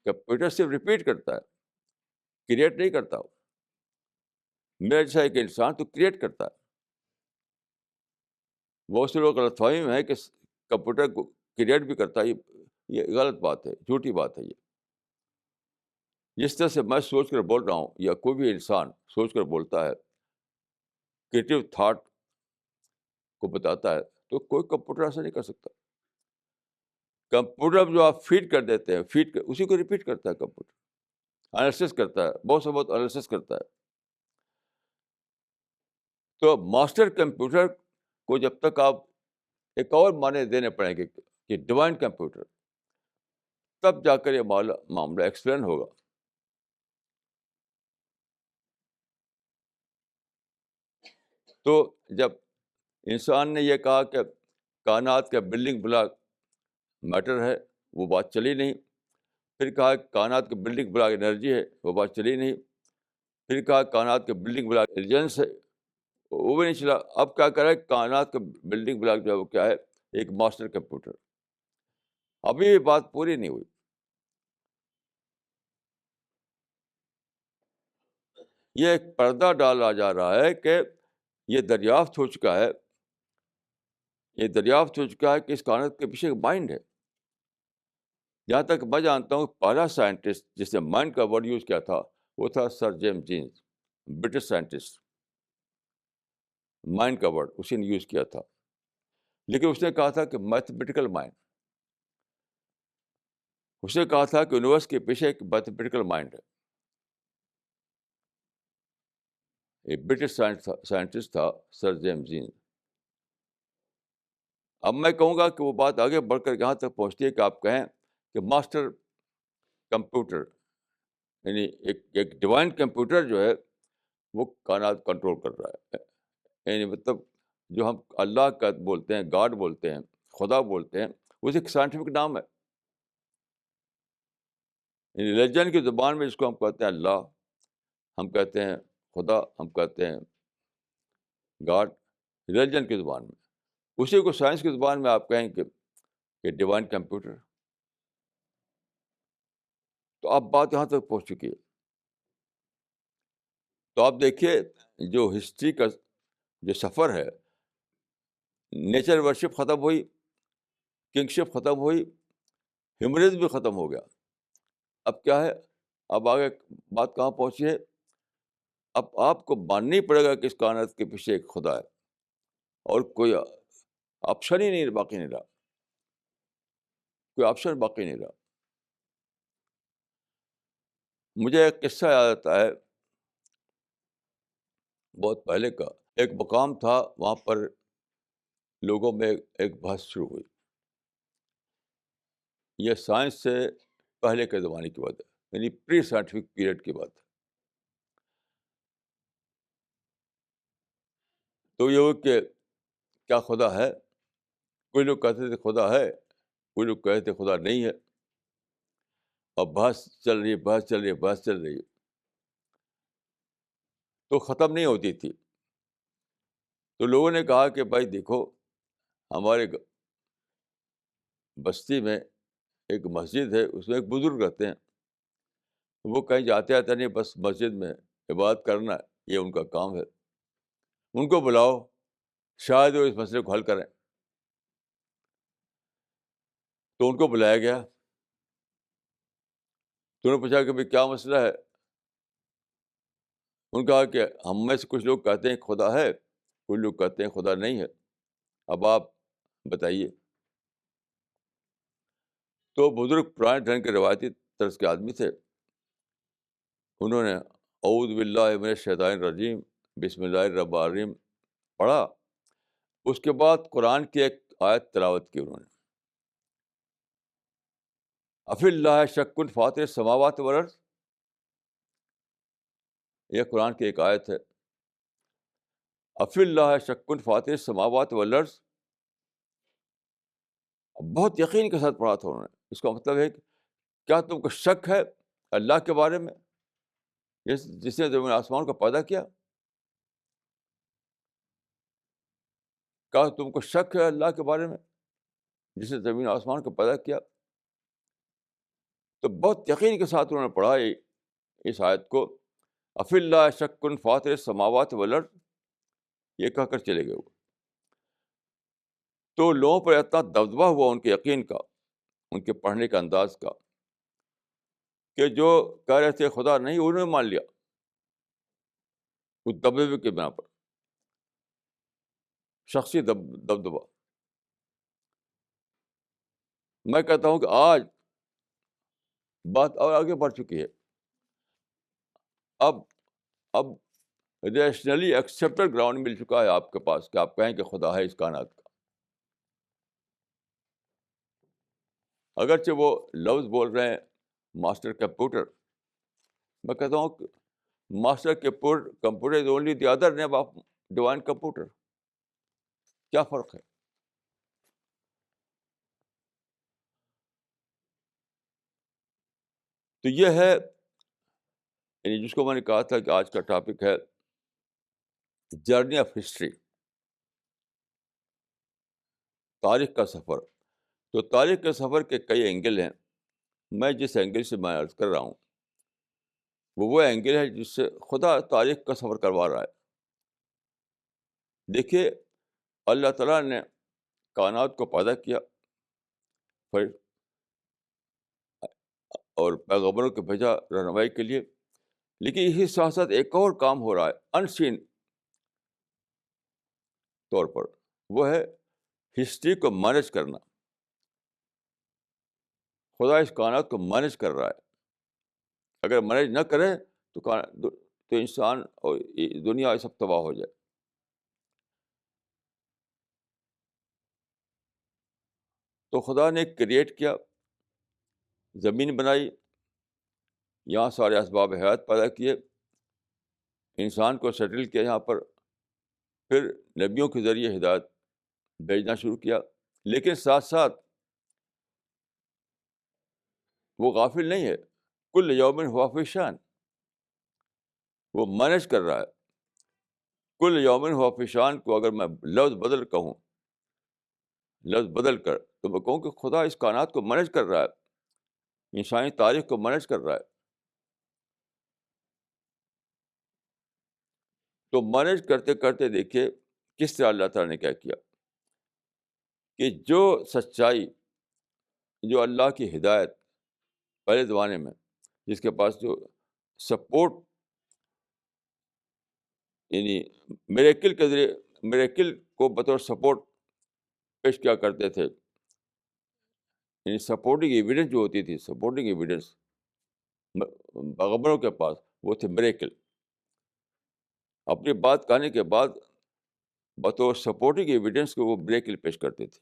کمپیوٹر صرف ریپیٹ کرتا ہے، کریٹ نہیں کرتا. میرا جیسا ایک انسان تو کریٹ کرتا ہے. بہت سے لوگ غلط فہمی میں ہے کہ کمپیوٹر کو کریٹ بھی کرتا ہے. یہ غلط بات ہے، جھوٹی بات ہے. یہ جس طرح سے میں سوچ کر بول رہا ہوں یا کوئی بھی انسان سوچ کر بولتا ہے، کریٹو تھاٹ کو بتاتا ہے، تو کوئی کمپیوٹر ایسا نہیں کر سکتا. کمپیوٹر جو آپ فیڈ کر دیتے ہیں، اسی کو ریپیٹ کرتا ہے. کمپیوٹر انالیسس کرتا ہے، بہت سے بہت انالیسس کرتا ہے. تو ماسٹر کمپیوٹر کو جب تک آپ ایک اور معنی دینے پڑیں گے کہ ڈیوائن کمپیوٹر، تب جا کر یہ معاملہ ایکسپلین ہوگا. تو جب انسان نے یہ کہا کہ کائنات کا بلڈنگ بلاک میٹر ہے، وہ بات چلی نہیں. پھر کہا کائنات کے بلڈنگ بلاک انرجی ہے، وہ بات چلی نہیں. پھر کہا کائنات کے بلڈنگ بلاک انٹیلیجنس ہے، وہ بھی نہیں چلا. اب کیا کرے، کائنات کا بلڈنگ بلاک جو ہے وہ کیا ہے؟ ایک ماسٹر کمپیوٹر. ابھی یہ بات پوری نہیں ہوئی. یہ ایک پردہ ڈالا جا رہا ہے کہ یہ دریافت ہو چکا ہے، یہ دریافت ہو چکا ہے کہ اس کائنات کے پیچھے ایک مائنڈ ہے. جہاں تک میں جانتا ہوں، پہلا سائنٹسٹ جس نے مائنڈ کا ورڈ یوز کیا تھا وہ تھا sir James Jeans, British scientist. Mind کا ورڈ اسی نے یوز کیا تھا، لیکن اس نے کہا تھا کہ میتھمیٹیکل مائنڈ. اس نے کہا تھا کہ یونیورس کے پیچھے ایک میتھمیٹیکل مائنڈ ہے. ایک برٹش سائنٹسٹ تھا سر جیمز جینز. اب میں کہوں گا کہ وہ بات آگے بڑھ کر یہاں تک پہنچتی ہے کہ آپ کہیں کہ ماسٹر کمپیوٹر، یعنی ایک ڈیوائن کمپیوٹر جو ہے وہ کائنات کنٹرول کر رہا ہے. یعنی مطلب جو ہم اللہ کا بولتے ہیں، گاڈ بولتے ہیں، خدا بولتے ہیں، وہ ایک سائنٹیفک نام ہے. یعنی ریلیجن کی زبان میں جس کو ہم کہتے ہیں اللہ، ہم کہتے ہیں خدا، ہم کہتے ہیں گاڈ، ریلیجن کی زبان میں. اسی کو سائنس کی زبان میں آپ کہیں کہ ڈیوائن کمپیوٹر. تو اب بات یہاں تک پہنچ چکی ہے. تو آپ دیکھیے جو ہسٹری کا جو سفر ہے، نیچر ورشپ ختم ہوئی، کنگشپ ختم ہوئی، ہیومنزم بھی ختم ہو گیا. اب کیا ہے؟ اب آگے بات کہاں پہنچی ہے؟ اب آپ کو ماننا ہی پڑے گا کہ اس کائنات کے پیچھے ایک خدا ہے، اور کوئی آپشن ہی نہیں باقی نہیں رہا. کوئی آپشن باقی نہیں رہا. مجھے ایک قصہ یاد آتا ہے بہت پہلے کا. ایک مقام تھا، وہاں پر لوگوں میں ایک بحث شروع ہوئی. یہ سائنس سے پہلے کے زمانے کی بات ہے، یعنی پری سائنٹیفک پیریڈ کی بات ہے. تو یہ ہو کہ کیا خدا ہے؟ کوئی لوگ کہتے تھے خدا ہے، کوئی لوگ کہتے تھے خدا نہیں ہے. اب بحث چل رہی ہے، بحث چل رہی ہے، بحث چل رہی ہے، تو ختم نہیں ہوتی تھی. تو لوگوں نے کہا کہ بھائی دیکھو، ہمارے بستی میں ایک مسجد ہے، اس میں ایک بزرگ رہتے ہیں. وہ کہیں جاتے آتے نہیں، بس مسجد میں عبادت کرنا یہ ان کا کام ہے. ان کو بلاؤ، شاید وہ اس مسئلے کو حل کریں. تو ان کو بلایا گیا. تو انہوں نے پوچھا کہ بھائی کیا مسئلہ ہے؟ ان کہا کہ ہم میں سے کچھ لوگ کہتے ہیں خدا ہے، کچھ لوگ کہتے ہیں خدا نہیں ہے، اب آپ بتائیے. تو بزرگ پرانے ڈھنگ کے روایتی طرز کے آدمی تھے. انہوں نے اعوذ باللہ من الشیطان الرجیم بسم اللہ الرحمن الرحیم پڑھا. اس کے بعد قرآن کی ایک آیت تلاوت کی انہوں نے. افی اللہ شک فاطر السماوات والارض، یہ قرآن کی ایک آیت ہے. افی اللہ شک فاطر السماوات والارض، بہت یقین کے ساتھ پڑھا تھا انہوں نے. اس کا مطلب ہے کہ کیا تم کو شک ہے اللہ کے بارے میں، جس نے زمین آسمان کو پیدا کیا؟ کیا تم کو شک ہے اللہ کے بارے میں جس نے زمین آسمان کو پیدا کیا؟ تو بہت یقین کے ساتھ انہوں نے پڑھا اس آیت کو، افی اللہ شک فاطر السماوات والارض، یہ کہہ کر چلے گئے وہ. تو لوگوں پر اتنا دبدبہ ہوا ان کے یقین کا، ان کے پڑھنے کا انداز کا، کہ جو کہہ رہے تھے خدا نہیں، انہوں نے مان لیا اس دبدبے کی بنا پر. شخصی دبدبہ. میں کہتا ہوں کہ آج بات اور آگے بڑھ چکی ہے. اب اب ریشنلی ایکسیپٹڈ گراؤنڈ مل چکا ہے آپ کے پاس کہ آپ کہیں کہ خدا ہے اس کائنات کا. اگرچہ وہ لفظ بول رہے ہیں ماسٹر کمپیوٹر، میں کہتا ہوں کہ master computer is only the other name of divine computer. کیا فرق ہے؟ تو یہ ہے یعنی جس کو میں نے کہا تھا کہ آج کا ٹاپک ہے جرنی آف ہسٹری، تاریخ کا سفر۔ تو تاریخ کے سفر کے کئی اینگل ہیں۔ میں جس اینگل سے میں عرض کر رہا ہوں وہ اینگل ہے جس سے خدا تاریخ کا سفر کروا رہا ہے۔ دیکھیے، اللہ تعالیٰ نے کائنات کو پیدا کیا اور پیغمبروں کو بھیجا رہنمائی کے لیے، لیکن اسی ساتھ ساتھ ایک اور کام ہو رہا ہے انسین طور پر، وہ ہے ہسٹری کو مینیج کرنا۔ خدا اس کائنات کو مینیج کر رہا ہے۔ اگر مینیج نہ کرے تو انسان اور دنیا سب تباہ ہو جائے۔ تو خدا نے کریٹ کیا، زمین بنائی، یہاں سارے اسباب حیات پیدا کیے، انسان کو سیٹل کیا یہاں پر، پھر نبیوں کے ذریعے ہدایت بھیجنا شروع کیا۔ لیکن ساتھ ساتھ وہ غافل نہیں ہے، کل یوم ہوا فی شان، وہ مینیج کر رہا ہے۔ کل یوم ہوا فی شان کو اگر میں لفظ بدل کہوں، لفظ بدل کر، تو میں کہوں کہ خدا اس کائنات کو مینیج کر رہا ہے، انسانی تاریخ کو مینیج کر رہا ہے۔ تو مینیج کرتے کرتے دیکھیے کس طرح اللہ تعالیٰ نے کیا کیا کہ جو سچائی، جو اللہ کی ہدایت پہلے زمانے میں، جس کے پاس جو سپورٹ، یعنی میریکل کے ذریعے، میریکل کو بطور سپورٹ پیش کیا کرتے تھے، یعنی سپورٹنگ ایویڈنس جو ہوتی تھی، سپورٹنگ ایویڈنس پیغمبروں کے پاس وہ تھے میریکل۔ اپنی بات کہنے کے بعد بطور سپورٹنگ ایویڈنس کو وہ میریکل پیش کرتے تھے۔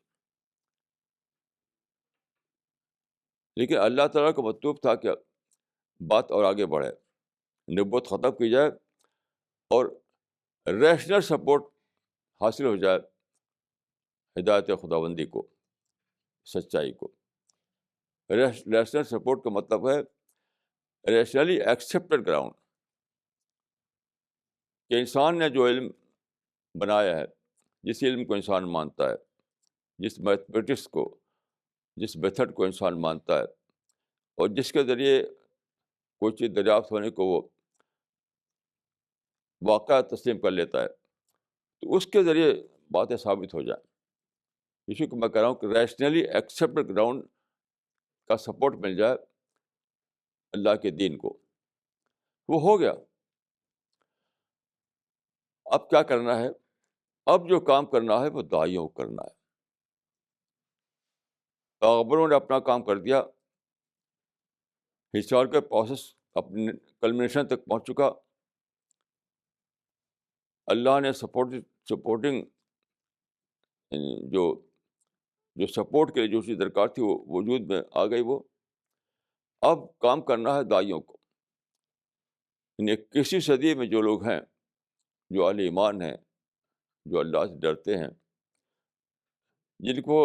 لیکن اللہ تعالیٰ کا مطلوب تھا کہ بات اور آگے بڑھے، نبوت ختم کی جائے اور ریشنل سپورٹ حاصل ہو جائے ہدایت خداوندی کو، سچائی کو۔ ریشنل سپورٹ کا مطلب ہے ریشنلی ایکسیپٹڈ گراؤنڈ، کہ انسان نے جو علم بنایا ہے، جس علم کو انسان مانتا ہے، جس میتھمیٹکس کو، جس میتھڈ کو انسان مانتا ہے، اور جس کے ذریعے کوئی چیز دریافت ہونے کو وہ واقعہ تسلیم کر لیتا ہے، تو اس کے ذریعے باتیں ثابت ہو جائیں۔ اسی کو میں کہہ رہا ہوں کہ ریشنلی ایکسیپٹڈ گراؤنڈ کا سپورٹ مل جائے اللہ کے دین کو، وہ ہو گیا۔ اب کیا کرنا ہے؟ اب جو کام کرنا ہے وہ داعیوں کو کرنا ہے۔ پیغمبروں نے اپنا کام کر دیا، ہسٹوریکل پروسیس اپنے کلمنیشن تک پہنچ چکا۔ اللہ نے سپورٹنگ جو سپورٹ کے لیے جو چیز درکار تھی وہ وجود میں آ گئی۔ وہ اب کام کرنا ہے داعیوں کو، یعنی 21ویں صدی میں جو لوگ ہیں، جو اہل ایمان ہیں، جو اللہ سے ڈرتے ہیں، جن کو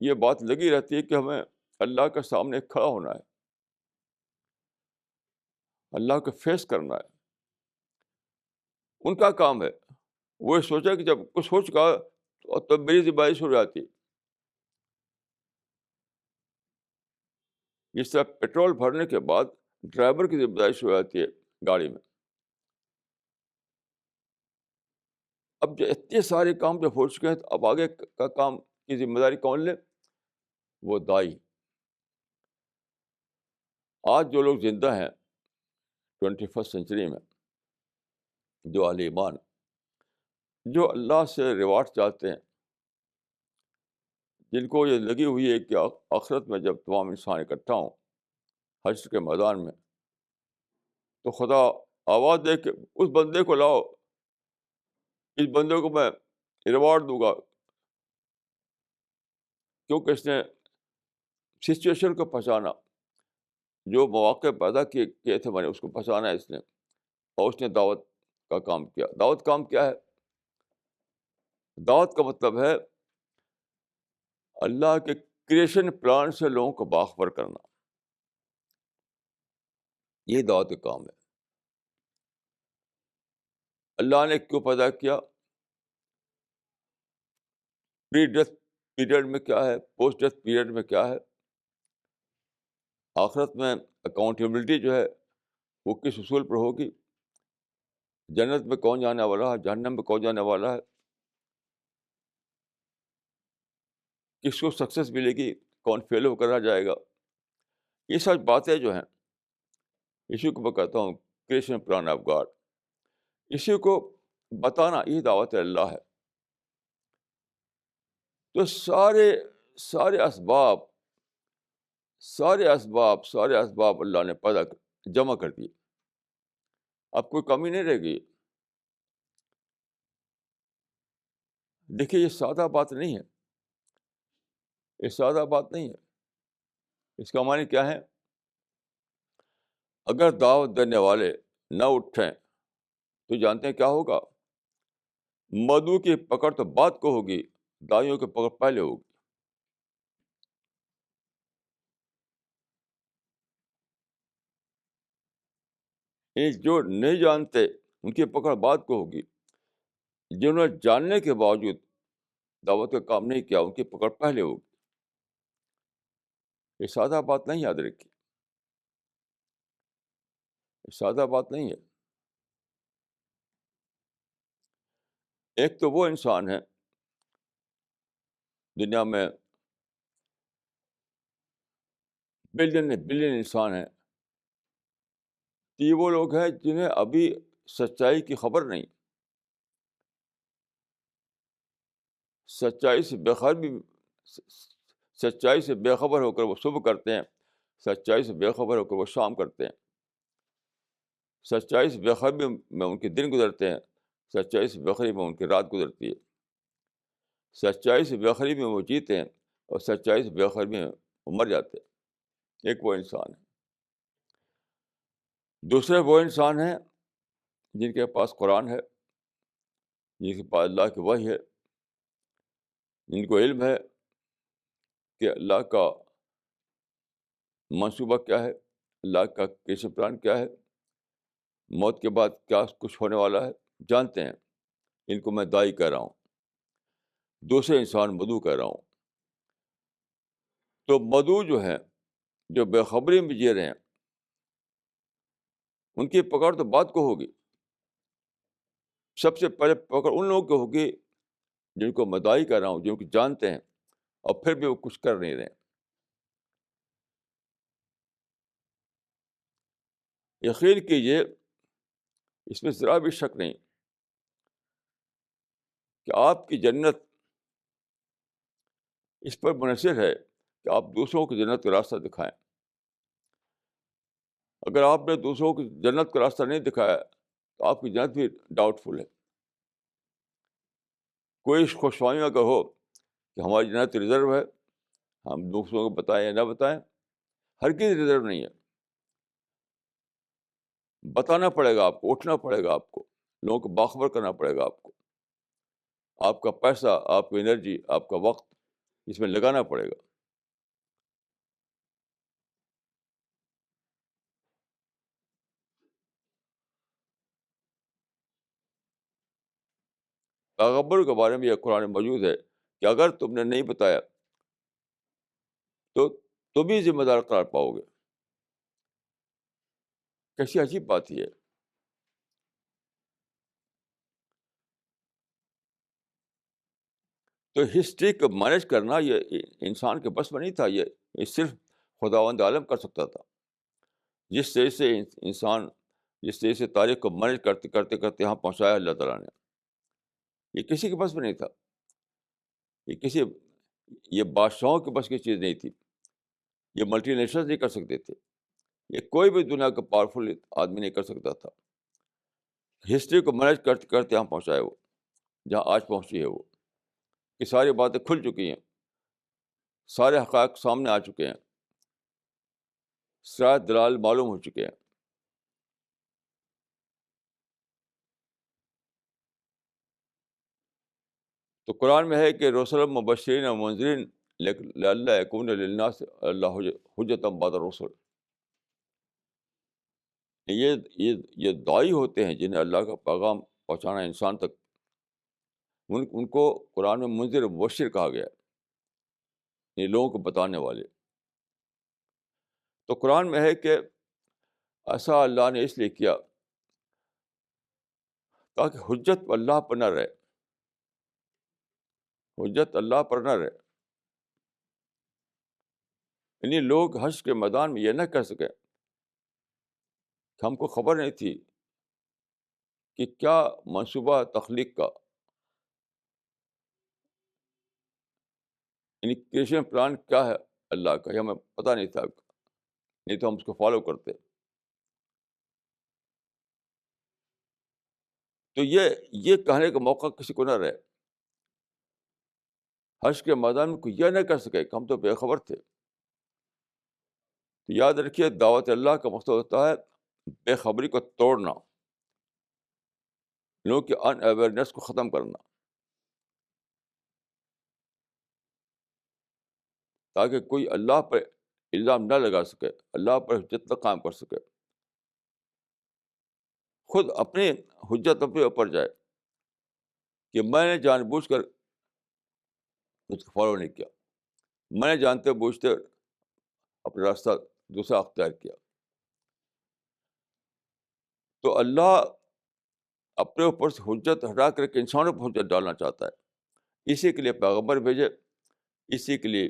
یہ بات لگی رہتی ہے کہ ہمیں اللہ کے سامنے کھڑا ہونا ہے، اللہ کو فیس کرنا ہے، ان کا کام ہے۔ وہ سوچا کہ جب کچھ ہو چکا تو میری ذمہ داری ہو جاتی ہے۔ جس طرح پیٹرول بھرنے کے بعد ڈرائیور کی ذمہ داری ہو جاتی ہے گاڑی میں، اب جو اتنے سارے کام جب ہو چکے ہیں تو اب آگے کا کام کی ذمہ داری کون لے؟ وہ دائی۔ آج جو لوگ زندہ ہیں 21 سینچری میں، جو اہل ایمان، جو اللہ سے ریوارڈ چاہتے ہیں، جن کو یہ لگی ہوئی ہے کہ آخرت میں جب تمام انسان اکٹھا ہوں حشر کے میدان میں، تو خدا آواز دے کہ اس بندے کو لاؤ، اس بندے کو میں ریوارڈ دوں گا، کیونکہ اس نے سچویشن کو پہچانا، جو مواقع پیدا کیے تھے میں نے اس کو پہچانا ہے اس نے، اور اس نے دعوت کا کام کیا۔ دعوت کام کیا ہے؟ دعوت کا مطلب ہے اللہ کے کریشن پلان سے لوگوں کو باخبر کرنا۔ یہ دعوت کا کام ہے. اللہ نے کیوں پیدا کیا؟ پری ڈیتھ پیریڈ میں کیا ہے، پوسٹ ڈیتھ پیریڈ میں کیا ہے، آخرت میں اکاؤنٹیبلٹی جو ہے وہ کس اصول پر ہوگی، جنت میں کون جانے والا ہے، جہنم میں کون جانے والا ہے، کس کو سکسیس ملے گی، کون فیل ہو کر رہ جائے گا. یہ سب باتیں جو ہیں، اسی کو میں کہتا ہوں کریشن پلان آف گاڈ. اسی کو بتانا یہ دعوت اللہ ہے. تو سارے سارے اسباب سارے اسباب اللہ نے جمع کر دیے. اب کوئی کمی نہیں رہ گئی. دیکھیے یہ سادہ بات نہیں ہے، یہ سادہ بات نہیں ہے. اس کا معنی کیا ہے؟ اگر دعوت دینے والے نہ اٹھیں تو جانتے ہیں کیا ہوگا؟ مدعو کی پکڑ تو بعد کو ہوگی، دائیوں کی پکڑ پہلے ہوگی. یہ جو نہیں جانتے ان کی پکڑ بعد کو ہوگی، جنہوں نے جاننے کے باوجود دعوت کا کام نہیں کیا ان کی پکڑ پہلے ہوگی. یہ سادہ بات نہیں، یاد رکھیے، یہ سادہ بات نہیں ہے. ایک تو وہ انسان ہے دنیا میں، بلین انسان ہیں، یہ وہ لوگ ہیں جنہیں ابھی سچائی کی خبر نہیں. سچائی سے بے خبر ہو کر وہ صبح کرتے ہیں، سچائی سے بے خبر ہو کر وہ شام کرتے ہیں. سچائی سے بے خبری میں ان کے دن گزرتے ہیں، سچائی سے بے خبری میں ان کی رات گزرتی ہے. سچائی سے بے خبری میں وہ جیتے ہیں اور سچائی سے بے خبری میں وہ مر جاتے ہیں. ایک وہ انسان ہے. دوسرے وہ انسان ہیں جن کے پاس قرآن ہے، جن کے پاس اللہ کی وحی ہے، جن کو علم ہے کہ اللہ کا منصوبہ کیا ہے، اللہ کا کیسے پلان کیا ہے، موت کے بعد کیا کچھ ہونے والا ہے، جانتے ہیں. ان کو میں دائی کہہ رہا ہوں، دوسرے انسان مدعو کہہ رہا ہوں. تو مدعو جو ہیں، جو بے خبری میں جی رہے ہیں، ان کی پکڑ تو بعد کو ہوگی. سب سے پہلے پکڑ ان لوگوں کو ہوگی جن کو میں دائی کہہ رہا ہوں، جن کو جانتے ہیں اور پھر بھی وہ کچھ کر نہیں رہے. یقین کیجیے، اس میں ذرا بھی شک نہیں کہ آپ کی جنت اس پر منحصر ہے کہ آپ دوسروں کو جنت کا راستہ دکھائیں. اگر آپ نے دوسروں کو جنت کا راستہ نہیں دکھایا تو آپ کی جنت بھی ڈاؤٹ فل ہے. کوئی خوشفہمی اگر ہو کہ ہماری جنت ریزرو ہے، ہم دوسروں کو بتائیں یا نہ بتائیں، ہرگز ریزرو نہیں ہے. بتانا پڑے گا آپ کو، اٹھنا پڑے گا آپ کو، لوگوں کو باخبر کرنا پڑے گا آپ کو. آپ کا پیسہ، آپ کی انرجی، آپ کا وقت اس میں لگانا پڑے گا. پیغمبر کے بارے میں یہ قرآن موجود ہے کہ اگر تم نے نہیں بتایا تو تم بھی ذمہ دار قرار پاؤ گے. کیسی عجیب بات یہ ہے. تو ہسٹری کو مینیج کرنا یہ انسان کے بس میں نہیں تھا. یہ صرف خداوند عالم کر سکتا تھا. جس طرح سے انسان، جس طرح سے تاریخ کو مینیج کرتے کرتے کرتے یہاں پہنچایا اللہ تعالیٰ نے، یہ کسی کے بس میں نہیں تھا. یہ بادشاہوں کے بس کی چیز نہیں تھی. یہ ملٹی نیشنل نہیں کر سکتے تھے. یہ کوئی بھی دنیا کا پاورفل آدمی نہیں کر سکتا تھا. ہسٹری کو مینیج کرتے کرتے یہاں پہنچایا وہ، جہاں آج پہنچی ہے. وہ کہ ساری باتیں کھل چکی ہیں، سارے حقائق سامنے آ چکے ہیں، سارے دلال معلوم ہو چکے ہیں. تو قرآن میں ہے کہ رسول مبشرین و منذرین لئلا یکون للناس اللہ حجۃ بعد الرسل. یہ داعی ہوتے ہیں جنہیں اللہ کا پیغام پہنچانا انسان تک، ان کو قرآن میں منذر مبشر کہا گیا ہے، یہ لوگوں کو بتانے والے۔ تو قرآن میں ہے کہ ایسا اللہ نے اس لیے کیا تاکہ حجت اللہ پر نہ رہے، حجت اللہ پر نہ رہے، یعنی لوگ حشر کے میدان میں یہ نہ کہہ سکیں کہ ہم کو خبر نہیں تھی کہ کیا منصوبہ تخلیق کا، یعنی کریشن پلان کیا ہے اللہ کا، یہ ہمیں پتہ نہیں تھا، نہیں تو ہم اس کو فالو کرتے۔ تو یہ کہنے کا موقع کسی کو نہ رہے، حشر کے میدان میں کوئی یہ نہ کہہ سکے کہ ہم تو بے خبر تھے۔ تو یاد رکھیے، دعوت اللہ کا مقصد ہوتا ہے بے خبری کو توڑنا، لوگوں کی ان اویئرنیس کو ختم کرنا، تاکہ کوئی اللہ پر الزام نہ لگا سکے، اللہ پر حجت نہ قائم کر سکے، خود اپنی حجت اپنے اوپر جائے کہ میں نے جان بوجھ کر اس کو فالو نہیں کیا، میں نے جانتے بوجھتے اپنا راستہ دوسرا اختیار کیا۔ تو اللہ اپنے اوپر سے حجت ہٹا کر کے انسانوں پر حجت ڈالنا چاہتا ہے، اسی کے لیے پیغمبر بھیجے، اسی کے لیے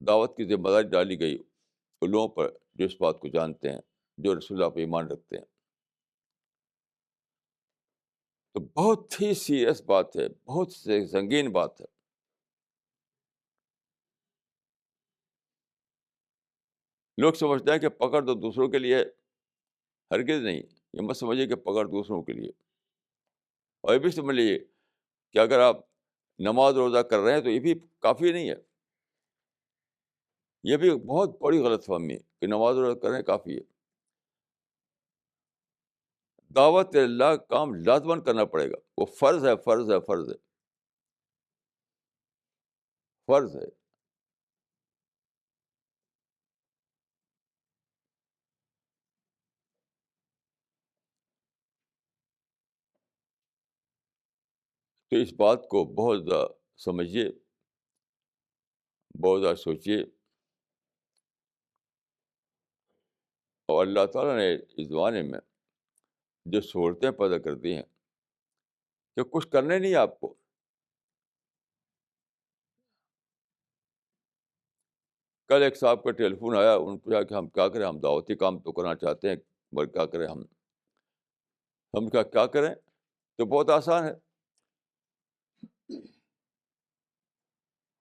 دعوت کی ذمہ داری ڈالی گئی ان لوگوں پر جو اس بات کو جانتے ہیں، جو رسول اللہ پہ ایمان رکھتے ہیں۔ تو بہت ہی سیریس بات ہے، بہت سنگین بات ہے۔ لوگ سمجھتے ہیں کہ پکڑ تو دوسروں کے لیے، ہرگز نہیں، یہ مت سمجھیے کہ پکڑ دوسروں کے لیے، اور یہ بھی سمجھ لیجیے کہ اگر آپ نماز روزہ کر رہے ہیں تو یہ بھی کافی نہیں ہے، یہ بھی بہت بڑی غلط فہمی ہے کہ نماز روزہ کر رہے ہیں کافی ہے۔ دعوت اللہ کام لازماً کرنا پڑے گا، وہ فرض ہے، فرض ہے، فرض ہے، فرض ہے۔ تو اس بات کو بہت زیادہ سمجھیے، بہت زیادہ سوچیے، اور اللہ تعالیٰ نے اس زمانے میں جو سہولتیں پیدا کر دی ہیں کہ کچھ کرنے نہیں آپ کو۔ کل ایک صاحب کا ٹیلی فون آیا، ان کو کہا کہ ہم کیا کریں، ہم دعوتی کام تو کرنا چاہتے ہیں مگر کیا کریں ہم کیا کریں؟ تو بہت آسان ہے،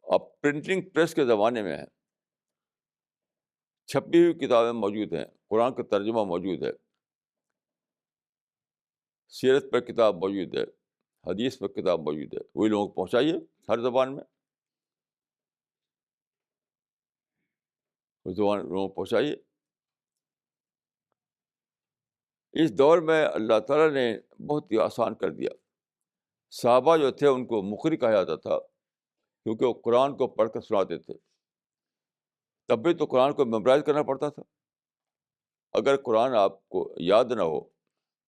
اب پرنٹنگ پریس کے زمانے میں ہے، چھپی ہوئی کتابیں موجود ہیں، قرآن کا ترجمہ موجود ہے، سیرت پر کتاب موجود ہے، حدیث پر کتاب موجود ہے، وہی لوگوں کو پہنچائیے ہر زبان میں، اس زبان لوگوں کو پہنچائیے۔ اس دور میں اللہ تعالیٰ نے بہت ہی آسان کر دیا۔ صحابہ جو تھے ان کو مقری کہا جاتا تھا، کیونکہ وہ قرآن کو پڑھ کر سناتے تھے، تب بھی تو قرآن کو میمورائز کرنا پڑتا تھا۔ اگر قرآن آپ کو یاد نہ ہو،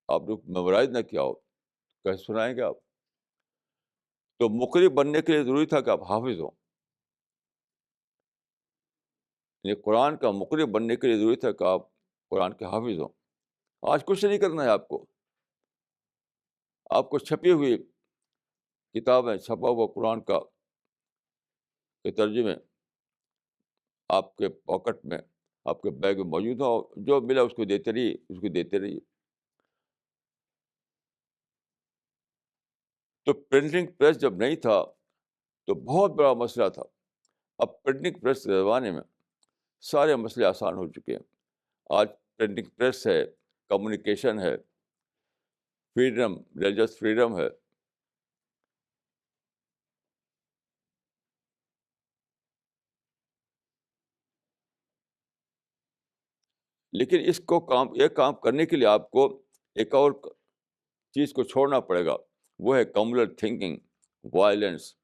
آپ نے میمورائز نہ کیا ہو، کیسے سنائیں گے آپ؟ تو مقری بننے کے لیے ضروری تھا کہ آپ حافظ ہوں، یعنی قرآن کا مقری بننے کے لیے ضروری تھا کہ آپ قرآن کے حافظ ہوں۔ آج کچھ نہیں کرنا ہے آپ کو چھپی ہوئی کتابیں، چھپا ہوا قرآن کا کے ترجمے آپ کے پاکٹ میں، آپ کے بیگ میں موجود ہو، جو ملا اس کو دیتے رہیے، اس کو دیتے رہیے۔ تو پرنٹنگ پریس جب نہیں تھا تو بہت بڑا مسئلہ تھا، اب پرنٹنگ پریس کے زمانے میں سارے مسئلے آسان ہو چکے ہیں۔ آج پرنٹنگ پریس ہے، کمیونیکیشن ہے، فریڈم، ریلیجس فریڈم ہے۔ لیکن یہ کام کرنے کے لیے آپ کو ایک اور چیز کو چھوڑنا پڑے گا، وہ ہے کمیونل تھنکنگ، وائلنس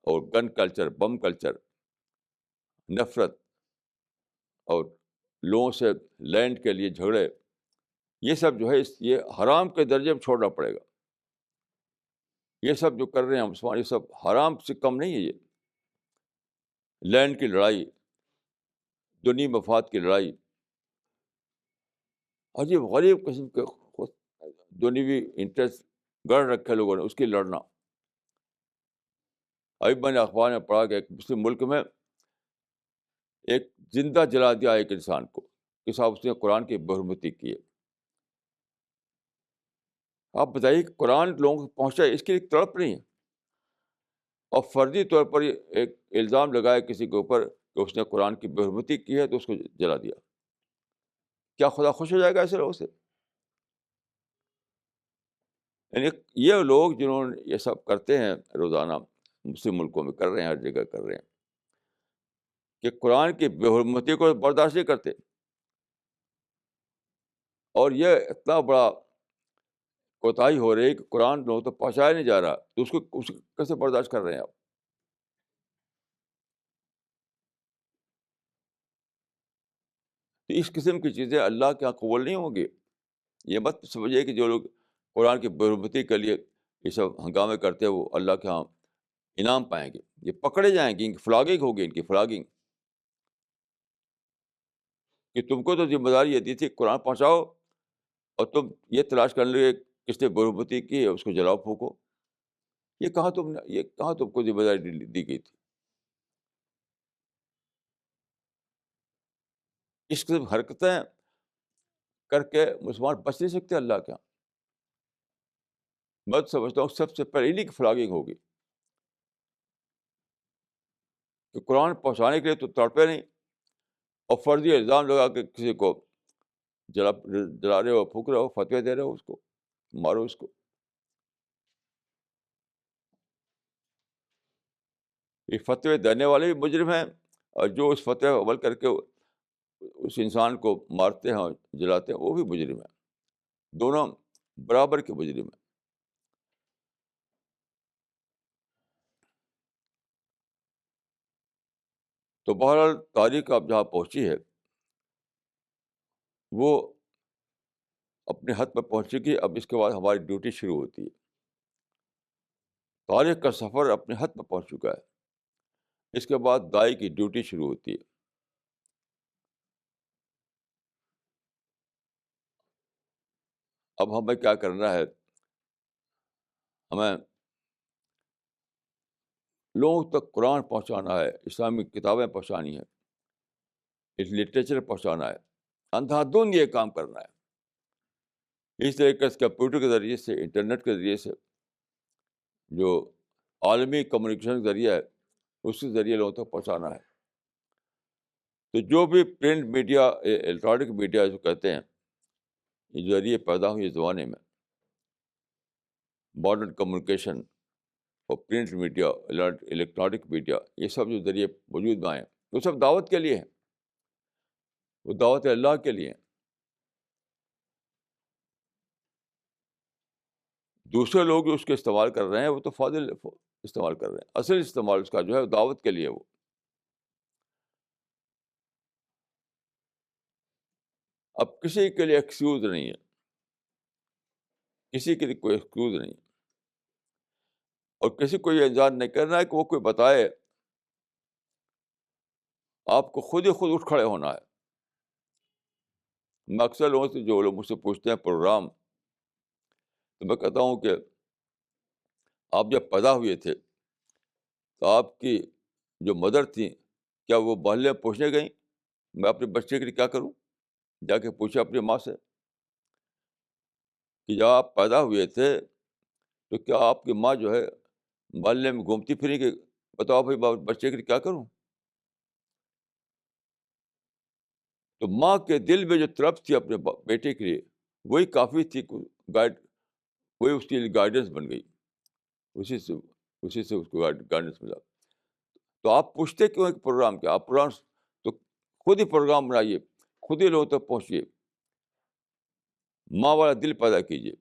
اور گن کلچر، بم کلچر، نفرت اور لوگوں سے لینڈ کے لیے جھگڑے، یہ سب جو ہے یہ حرام کے درجے میں چھوڑنا پڑے گا. یہ سب جو کر رہے ہیں مسلمان، یہ سب حرام سے کم نہیں ہے. یہ لینڈ کی لڑائی، دنیا مفاد کی لڑائی، عجیب غریب قسم کے دنیوی انٹرسٹ گڑھ رکھے لوگوں نے، اس کی لڑنا. ابھی میں نے اخبار میں پڑھا کہ ایک مسلم ملک میں ایک زندہ جلا دیا ایک انسان کو کہ صاحب اس نے قرآن کی بےحرمتی کی ہے. آپ بتائیے کہ قرآن لوگوں کو پہنچا ہے، اس کی ایک تڑپ نہیں ہے، اور فرضی طور پر یہ ایک الزام لگایا کسی کے اوپر کہ اس نے قرآن کی بےحرمتی کی ہے تو اس کو جلا دیا. کیا خدا خوش ہو جائے گا ایسے لوگوں سے؟ یعنی یہ لوگ جنہوں نے یہ سب کرتے ہیں روزانہ، مسلم ملکوں میں کر رہے ہیں، ہر جگہ کر رہے ہیں، کہ قرآن کی بےحرمتی کو برداشت نہیں کرتے، اور یہ اتنا بڑا کوتاہی ہو رہی ہے کہ قرآن لوگوں تک پہنچایا نہیں جا رہا، تو اس کو کیسے برداشت کر رہے ہیں آپ؟ تو اس قسم کی چیزیں اللہ کے یہاں قبول نہیں ہوں گی. یہ مت سمجھیے کہ جو لوگ قرآن کی بےحرمتی کے لیے یہ سب ہنگامے کرتے ہیں وہ اللہ کے ہاں انعام پائیں گے. یہ پکڑے جائیں گے، ان کی فلاگنگ ہوگی، ان کی فلاگنگ، کہ تم کو تو ذمہ داری یہ دی تھی قرآن پہنچاؤ، اور تم یہ تلاش کر لے کس نے بےحرمتی کی ہے اس کو جلاؤ پھونکو. یہ کہاں تم کو ذمہ داری دی گئی تھی؟ اس قسم کی حرکتیں کر کے مسلمان بچ نہیں سکتے اللہ کے یہاں. میں تو سمجھتا ہوں سب سے پہلے انہیں کی فلاگنگ ہوگی کہ قرآن پہنچانے کے لیے تو تڑپے نہیں، اور فرضی الزام لگا کے کسی کو جلا رہے ہو، پھونک رہے ہو، فتوی دے رہے ہو، اس کو مارو اس کو. یہ فتوی دینے والے بھی مجرم ہیں، اور جو اس فتوی پر عمل کر کے اس انسان کو مارتے ہیں اور جلاتے ہیں وہ بھی مجرم ہیں. دونوں برابر کے مجرم ہیں. تو بہرحال تاریخ اب جہاں پہنچی ہے وہ اپنے حد پہ پہنچے گی. اب اس کے بعد ہماری ڈیوٹی شروع ہوتی ہے. تاریخ کا سفر اپنے حد پہ پہنچ چکا ہے. اس کے بعد دائی کی ڈیوٹی شروع ہوتی ہے. اب ہمیں کیا کرنا ہے؟ ہمیں لوگوں تک قرآن پہنچانا ہے، اسلامی کتابیں پہنچانی ہے، لٹریچر پہنچانا ہے، اندھا دھند یہ کام کرنا ہے. اس طریقے سے کمپیوٹر کے ذریعے سے، انٹرنیٹ کے ذریعے سے، جو عالمی کمیونیکیشن کا ذریعہ ہے اس کے ذریعے لوگوں تک پہنچانا ہے. تو جو بھی پرنٹ میڈیا، الیکٹرانک میڈیا جو کہتے ہیں، یہ ذریعے پیدا ہوئی اس زمانے میں، ماڈرن کمیونیکیشن اور پرنٹ میڈیا، الیکٹرانک میڈیا، یہ سب جو ذریعے وجود میں آئے ہیں وہ سب دعوت کے لیے ہیں، وہ دعوت اللہ کے لیے ہیں. دوسرے لوگ جو اس کے استعمال کر رہے ہیں وہ تو فاضل استعمال کر رہے ہیں. اصل استعمال اس کا جو ہے دعوت کے لیے. وہ اب کسی کے لیے ایکسکیوز نہیں ہے، کسی کے لیے کوئی ایکسکیوز نہیں ہے، اور کسی کو یہ انتظار نہیں کرنا ہے کہ وہ کوئی بتائے. آپ کو خود ہی خود اٹھ کھڑے ہونا ہے. میں اکثر لوگوں سے، جو لوگ مجھ سے پوچھتے ہیں پروگرام، تو میں کہتا ہوں کہ آپ جب پیدا ہوئے تھے تو آپ کی جو مدر تھیں، کیا وہ محلے میں پوچھنے گئیں میں اپنے بچے کے لیے کیا کروں؟ جا کے پوچھا اپنی ماں سے کہ جب آپ پیدا ہوئے تھے تو کیا آپ کی ماں جو ہے محلے میں گھومتی پھری کہ بتاؤ بھائی بچے کے لیے کیا کروں؟ تو ماں کے دل میں جو طرف تھی اپنے بیٹے کے لیے، وہی کافی تھی. گائیڈ وہی اس کے لیے گائیڈنس بن گئی. اسی سے اس کو گائیڈنس ملا. تو آپ پوچھتے کیوں ایک پروگرام کیا؟ آپ پروگرام تو خود ہی پروگرام بنائیے، خود ہی لوگوں تک پہنچیے. ماں والا دل پیدا کیجیے.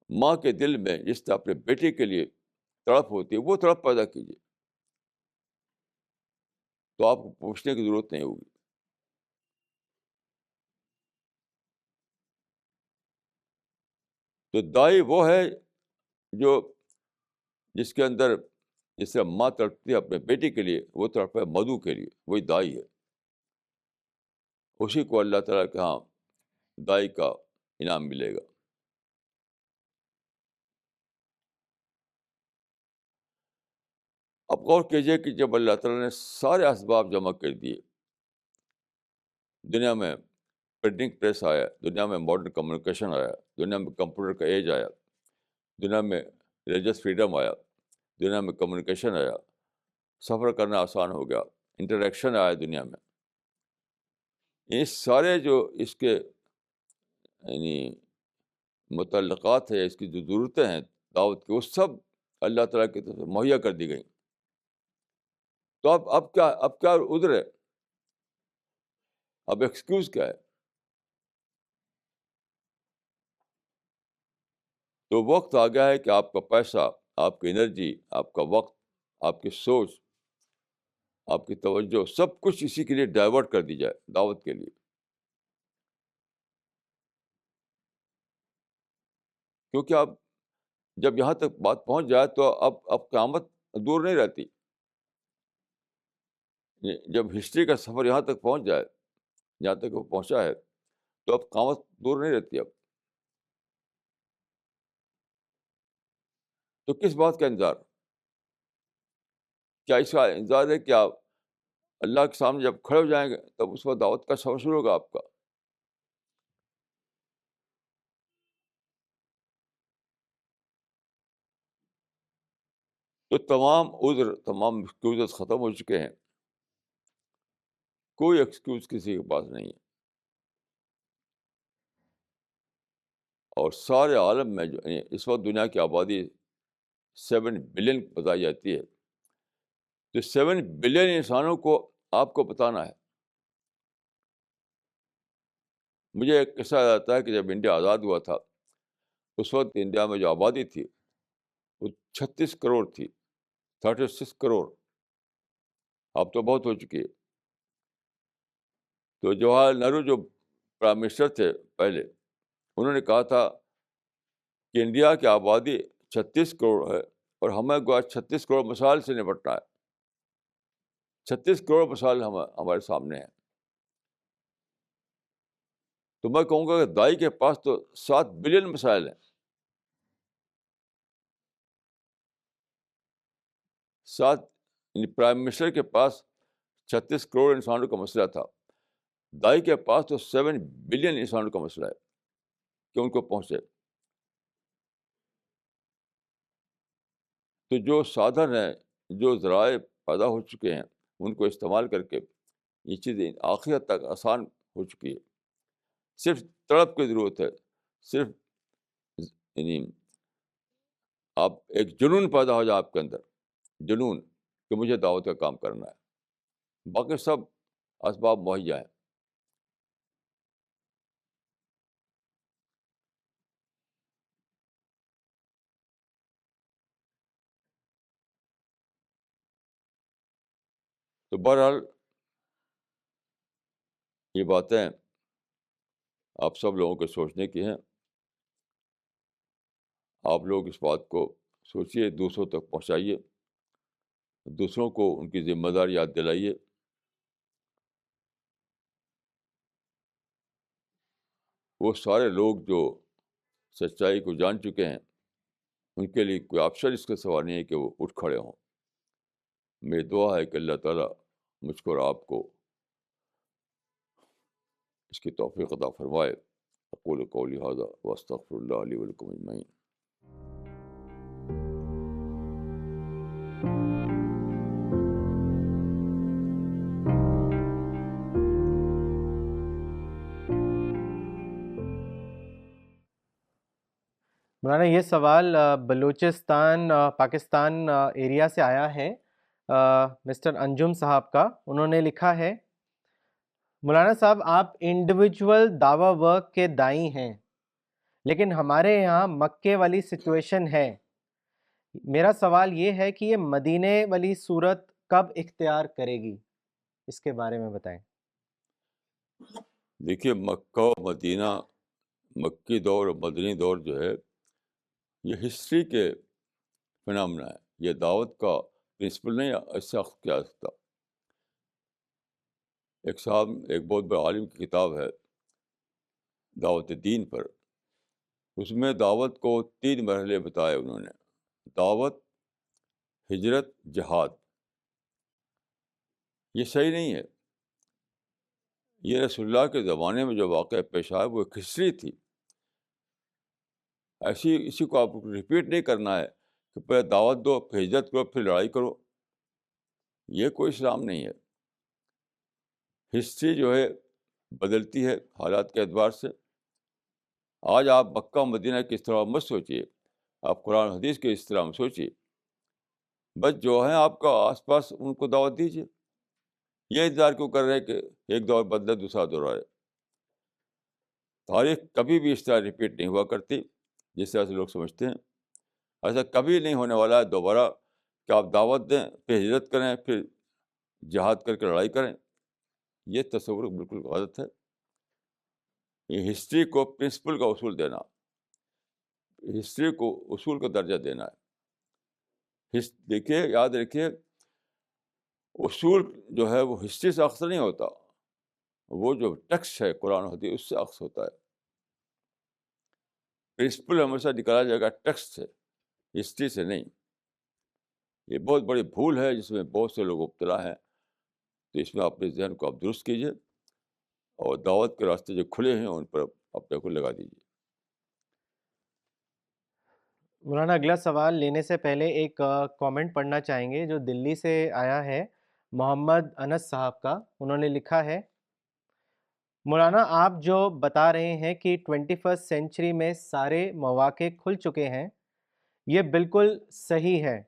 ماں کے دل میں جس طرح اپنے بیٹے کے لیے تڑپ ہوتی ہے وہ تڑپ پیدا کیجیے، تو آپ کو پوچھنے کی ضرورت نہیں ہوگی. تو دائی وہ ہے جو جس کے اندر جس سے ماں تڑپتی ہے اپنے بیٹی کے لیے، وہ تڑپے مدعو کے لیے، وہی دائی ہے. اسی کو اللہ تعالیٰ کے ہاں دائی کا انعام ملے گا. اب غور کیجیے کہ جب اللہ تعالیٰ نے سارے اسباب جمع کر دیے، دنیا میں پرنٹنگ پریس آیا، دنیا میں ماڈرن کمیونیکیشن آیا، دنیا میں کمپیوٹر کا ایج آیا، دنیا میں ریلیجس فریڈم آیا، دنیا میں کمیونیکیشن آیا، سفر کرنا آسان ہو گیا، انٹریکشن آیا دنیا میں. یہ سارے جو اس کے یعنی متعلقات ہے، اس کی جو ضرورتیں ہیں دعوت کی، وہ سب اللہ تعالیٰ کی طرف سے مہیا کر دی گئی. تو اب کیا عذر ہے؟ اب ایکسکیوز کیا ہے؟ تو وقت آ گیا ہے کہ آپ کا پیسہ، آپ کی انرجی، آپ کا وقت، آپ کی سوچ، آپ کی توجہ، سب کچھ اسی کے لیے ڈائیورٹ کر دی جائے، دعوت کے لیے. کیونکہ اب جب یہاں تک بات پہنچ جائے تو اب قیامت دور نہیں رہتی. جب ہسٹری کا سفر یہاں تک پہنچ جائے، جہاں تک وہ پہنچا ہے، تو اب قیامت دور نہیں رہتی. اب تو کس بات کا انتظار؟ کیا اس کا انتظار ہے کہ آپ اللہ کے سامنے جب کھڑے ہو جائیں گے تب اس وقت دعوت کا سفر شروع ہوگا آپ کا؟ تو تمام عذر، تمام ایکسکیوز ختم ہو چکے ہیں. کوئی ایکسکیوز کسی کے پاس نہیں ہے. اور سارے عالم میں جو اس وقت دنیا کی آبادی 7 بلین بتائی جاتی ہے، تو 7 بلین انسانوں کو آپ کو بتانا ہے. مجھے ایک قصہ یاد آتا ہے کہ جب انڈیا آزاد ہوا تھا، اس وقت انڈیا میں جو آبادی تھی وہ 36 کروڑ تھی، 36 کروڑ. اب تو بہت ہو چکی ہے. تو جواہر لال نہرو جو پرائم منسٹر تھے پہلے، انہوں نے کہا تھا کہ انڈیا کی آبادی 36 کروڑ ہے اور ہمیں گویا 36 کروڑ مسائل سے نپٹنا ہے. 36 کروڑ مسائل ہمارے سامنے ہیں. تو میں کہوں گا کہ دائی کے پاس تو 7 بلین مسائل ہیں. 7 یعنی پرائم منسٹر کے پاس 36 کروڑ انسانوں کا مسئلہ تھا، دائی کے پاس تو 7 بلین انسانوں کا مسئلہ ہے کہ ان کو پہنچے. تو جو سادھن ہیں، جو ذرائع پیدا ہو چکے ہیں، ان کو استعمال کر کے یہ چیزیں آخر حد تک آسان ہو چکی ہے. صرف تڑپ کی ضرورت ہے، صرف یعنی آپ ایک جنون پیدا ہو جائے آپ کے اندر، جنون کہ مجھے دعوت کا کام کرنا ہے. باقی سب اسباب مہیا ہیں. تو بہرحال یہ باتیں آپ سب لوگوں کے سوچنے کی ہیں. آپ لوگ اس بات کو سوچیے، دوسروں تک پہنچائیے، دوسروں کو ان کی ذمہ داری یاد دلائیے. وہ سارے لوگ جو سچائی کو جان چکے ہیں، ان کے لیے کوئی آپشن اس کا سوال نہیں ہے کہ وہ اٹھ کھڑے ہوں. میری دعا ہے کہ اللہ تعالیٰ مجھ کو اور آپ کو اس کی توفیق عطا فرمائے. اقول قولی ھذا واستغفر اللہ لی ولکم اجمعین. مولانا یہ سوال بلوچستان پاکستان ایریا سے آیا ہے، مسٹر انجم صاحب کا. انہوں نے لکھا ہے، مولانا صاحب آپ انڈیویجول دعوی ورک کے دائیں ہیں، لیکن ہمارے یہاں مکے والی سچویشن ہے. میرا سوال یہ ہے کہ یہ مدینے والی صورت کب اختیار کرے گی، اس کے بارے میں بتائیں. دیکھیے، مکہ و مدینہ، مکی دور اور مدنی دور جو ہے یہ ہسٹری کے فنامنا ہے، یہ دعوت کا پرنسپل نہیں ہے، اس سے اخذ کیا جا سکتا۔ ایک صاحب، ایک بہت بڑے عالم کی کتاب ہے دعوت دین پر، اس میں دعوت کو 3 مرحلے بتائے انہوں نے: دعوت، ہجرت، جہاد۔ یہ صحیح نہیں ہے، یہ رسول اللہ کے زمانے میں جو واقعہ پیش آیا وہ ایک ہسٹری تھی۔ اسی کو آپ کو ریپیٹ نہیں کرنا ہے کہ پہلے دعوت دو، پھر ہجرت کرو، پھر لڑائی کرو۔ یہ کوئی اسلام نہیں ہے۔ ہسٹری جو ہے بدلتی ہے حالات کے اعتبار سے۔ آج آپ مکہ مدینہ کی اس طرح مت سوچیے، آپ قرآن حدیث کے اس طرح میں سوچیے۔ بس جو ہیں آپ کا آس پاس ان کو دعوت دیجیے۔ یہ انتظار کیوں کر رہے ہیں کہ ایک دور بدلے دوسرا دور آئے؟ تاریخ کبھی بھی اس طرح ریپیٹ نہیں ہوا کرتی جس طرح سے لوگ سمجھتے ہیں۔ ایسا کبھی نہیں ہونے والا ہے دوبارہ کہ آپ دعوت دیں، پھر ہجرت کریں، پھر جہاد کر کے لڑائی کریں۔ یہ تصور بالکل غلط ہے۔ یہ ہسٹری کو پرنسپل کا اصول دینا، ہسٹری کو اصول کا درجہ دینا ہے۔ دیکھیے، یاد رکھیے، اصول جو ہے وہ ہسٹری سے اخذ نہیں ہوتا، وہ جو ٹیکسٹ ہے قرآن و حدیث اس سے اخذ ہوتا ہے۔ پرنسپل ہمیشہ نکالا جائے گا ٹیکسٹ سے، ہسٹری سے نہیں۔ یہ بہت بڑی بھول ہے جس میں بہت سے لوگ مبتلا ہیں۔ تو اس میں اپنے ذہن کو آپ درست کیجیے اور دعوت کے راستے جو کھلے ہیں ان پر اپنے کو لگا دیجیے۔ مولانا اگلا سوال لینے سے پہلے ایک کامنٹ پڑھنا چاہیں گے جو دلی سے آیا ہے، محمد انس صاحب کا۔ انہوں نے لکھا ہے: مولانا، آپ جو بتا رہے ہیں کہ 21 سینچری میں سارے مواقع کھل چکے ہیں، یہ بالکل صحیح ہے۔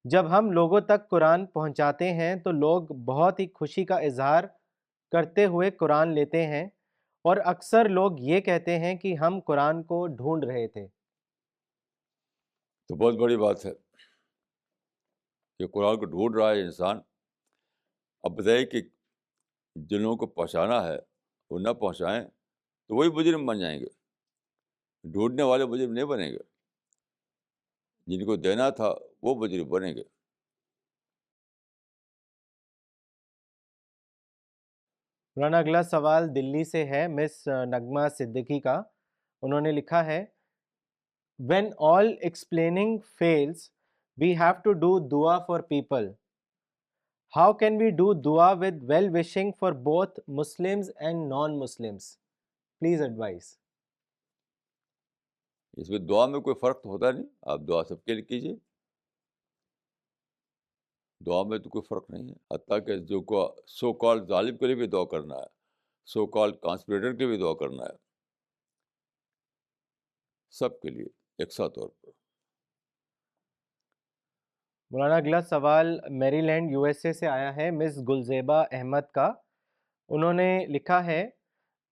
جب ہم لوگوں تک قرآن پہنچاتے ہیں تو لوگ بہت ہی خوشی کا اظہار کرتے ہوئے قرآن لیتے ہیں، اور اکثر لوگ یہ کہتے ہیں کہ ہم قرآن کو ڈھونڈ رہے تھے۔ تو بہت بڑی بات ہے کہ قرآن کو ڈھونڈ رہا ہے انسان۔ اب بتائیے کہ جن لوگوں کو پہنچانا ہے وہ نہ پہنچائیں تو وہی مجرم بن جائیں گے، ڈھونڈنے والے مجرم نہیں بنیں گے۔ جن کو دینا تھا وہ مجرم بنیں گے۔ مولانا اگلا سوال دلی سے ہے، مس نغمہ صدیقی کا۔ انہوں نے لکھا ہے: When all explaining fails, we have to do dua for people. How can we do dua with well-wishing for both Muslims and non-Muslims? Please advise. اس میں دعا میں کوئی فرق تو ہوتا نہیں، آپ دعا سب کے لیے کیجیے، دعا میں تو کوئی فرق نہیں ہے۔ حتیٰ کہ جو کو سو کال ظالم کے لیے بھی دعا کرنا ہے، سو کال کانسپریٹر کے لیے بھی دعا کرنا ہے، سب کے لیے یکساں طور پر۔ مولانا اگلا سوال میری لینڈ یو ایس اے سے آیا ہے، مس گلزیبہ احمد کا۔ انہوں نے لکھا ہے: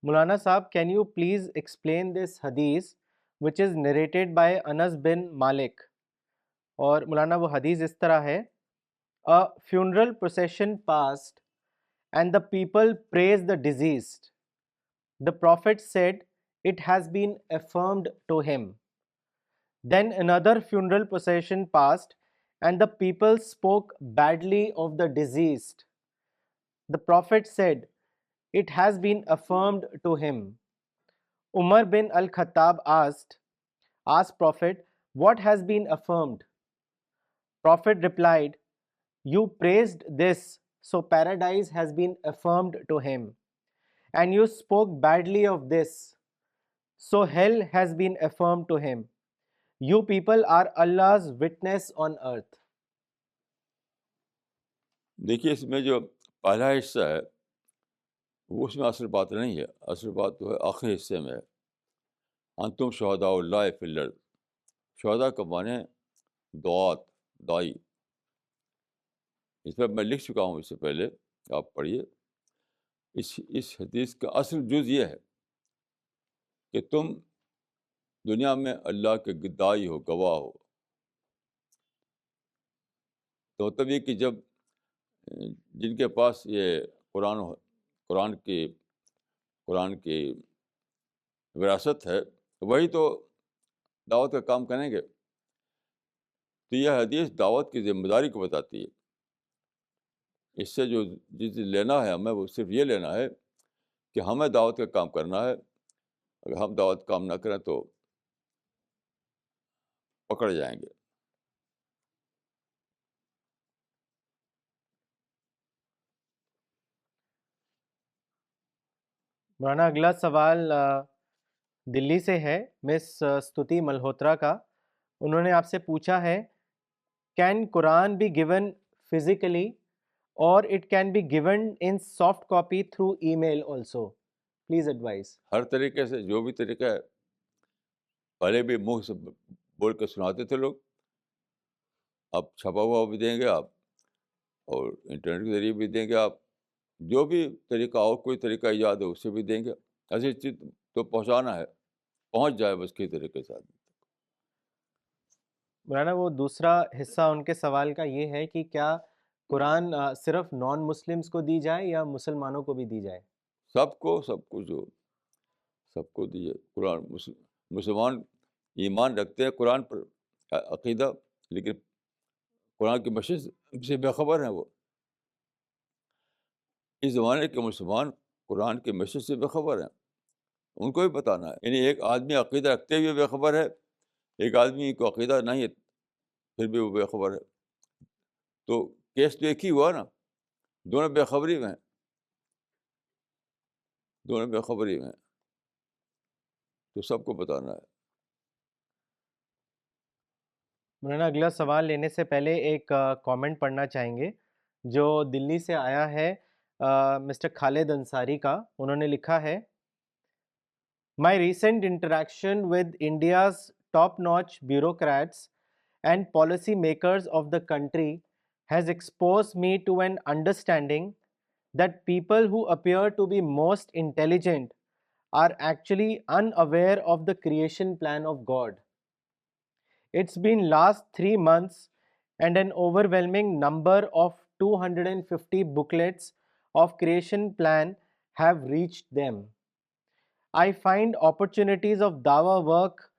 مولانا صاحب، can you please explain this حدیث which is narrated by انس بن مالک؟ اور مولانا وہ حدیث اس طرح ہے: A funeral procession passed and the people praised the deceased. The Prophet said, "It has been affirmed to him." Then another funeral procession passed and the people spoke badly of the deceased. The Prophet said, "It has been affirmed to him." Umar bin al-Khattab asked Prophet, "What has been affirmed?" Prophet replied, "You praised this, so paradise has been affirmed to him. And you spoke badly of this, so hell has been affirmed to him. You people are Allah's witness on earth." دیکھیے، اس میں جو پہلا حصہ ہے وہ اس میں اصل بات نہیں ہے، اصل بات تو ہے آخری حصے میں ہے۔ انتم شہداء اللہ فی الارض، شہداء کا معنی دعات، دائی۔ اس پر میں لکھ چکا ہوں اس سے پہلے، آپ پڑھیے۔ اس حدیث کا اصل جز یہ ہے کہ تم دنیا میں اللہ کے گدائی ہو، گواہ ہو۔ تو مطلب یہ کہ جب جن کے پاس یہ قرآن کی وراثت ہے، وہی تو دعوت کا کام کریں گے. تو یہ حدیث دعوت کی ذمہ داری کو بتاتی ہے. اس سے جو جس لینا ہے ہمیں وہ صرف یہ لینا ہے کہ ہمیں دعوت کا کام کرنا ہے. اگر ہم دعوت کام نہ کریں تو پکڑ جائیں گے. مولانا اگلا سوال دلی سے ہے، مس ستوتی ملہوترا کا. انہوں نے آپ سے پوچھا ہے، can Quran be given physically or it can be given in soft copy through email also? Please advise. ہر طریقے سے جو بھی طریقہ ہے. پہلے بھی منہ سے بول کے سناتے تھے لوگ، اب چھپا ہوا بھی دیں گے آپ، اور انٹرنیٹ کے ذریعے بھی دیں گے آپ. جو بھی طریقہ اور کوئی طریقہ ایجاد ہو اس سے بھی دیں گے. ایسی چیز تو پہنچانا ہے، پہنچ جائے بس کسی طریقے سے آدمی. مولانا وہ دوسرا حصہ ان کے سوال کا یہ ہے کہ کیا قرآن صرف نان مسلمس کو دی جائے یا مسلمانوں کو بھی دی جائے؟ سب کو جو سب کو دیجیے. قرآن مسلمان ایمان رکھتے ہیں قرآن پر عقیدہ، لیکن قرآن کی مشق سے بے خبر ہیں. وہ اس زمانے کے مسلمان قرآن کی مشق سے بے خبر ہیں. ان کو بھی بتانا ہے. یعنی ایک آدمی عقیدہ رکھتے ہوئے بے خبر ہے، ایک آدمی کو عقیدہ نہیں ہے پھر بھی وہ بے خبر ہے. تو کیس تو ایک ہی ہوا نا، دونوں بے خبری میں ہیں، دونوں بے خبری میں ہیں. تو سب کو بتانا ہے. مولانا اگلا سوال لینے سے پہلے ایک کامنٹ پڑھنا چاہیں گے جو دلی سے آیا ہے مسٹر خالد انصاری کا. انہوں نے لکھا ہے، my recent interaction with India's top notch bureaucrats and policy makers of the country has exposed me to an understanding that people who appear to be most intelligent are actually unaware of the creation plan of God. It's been last 3 months and an overwhelming number of 250 booklets of creation plan have reached them. I find opportunities of dawa work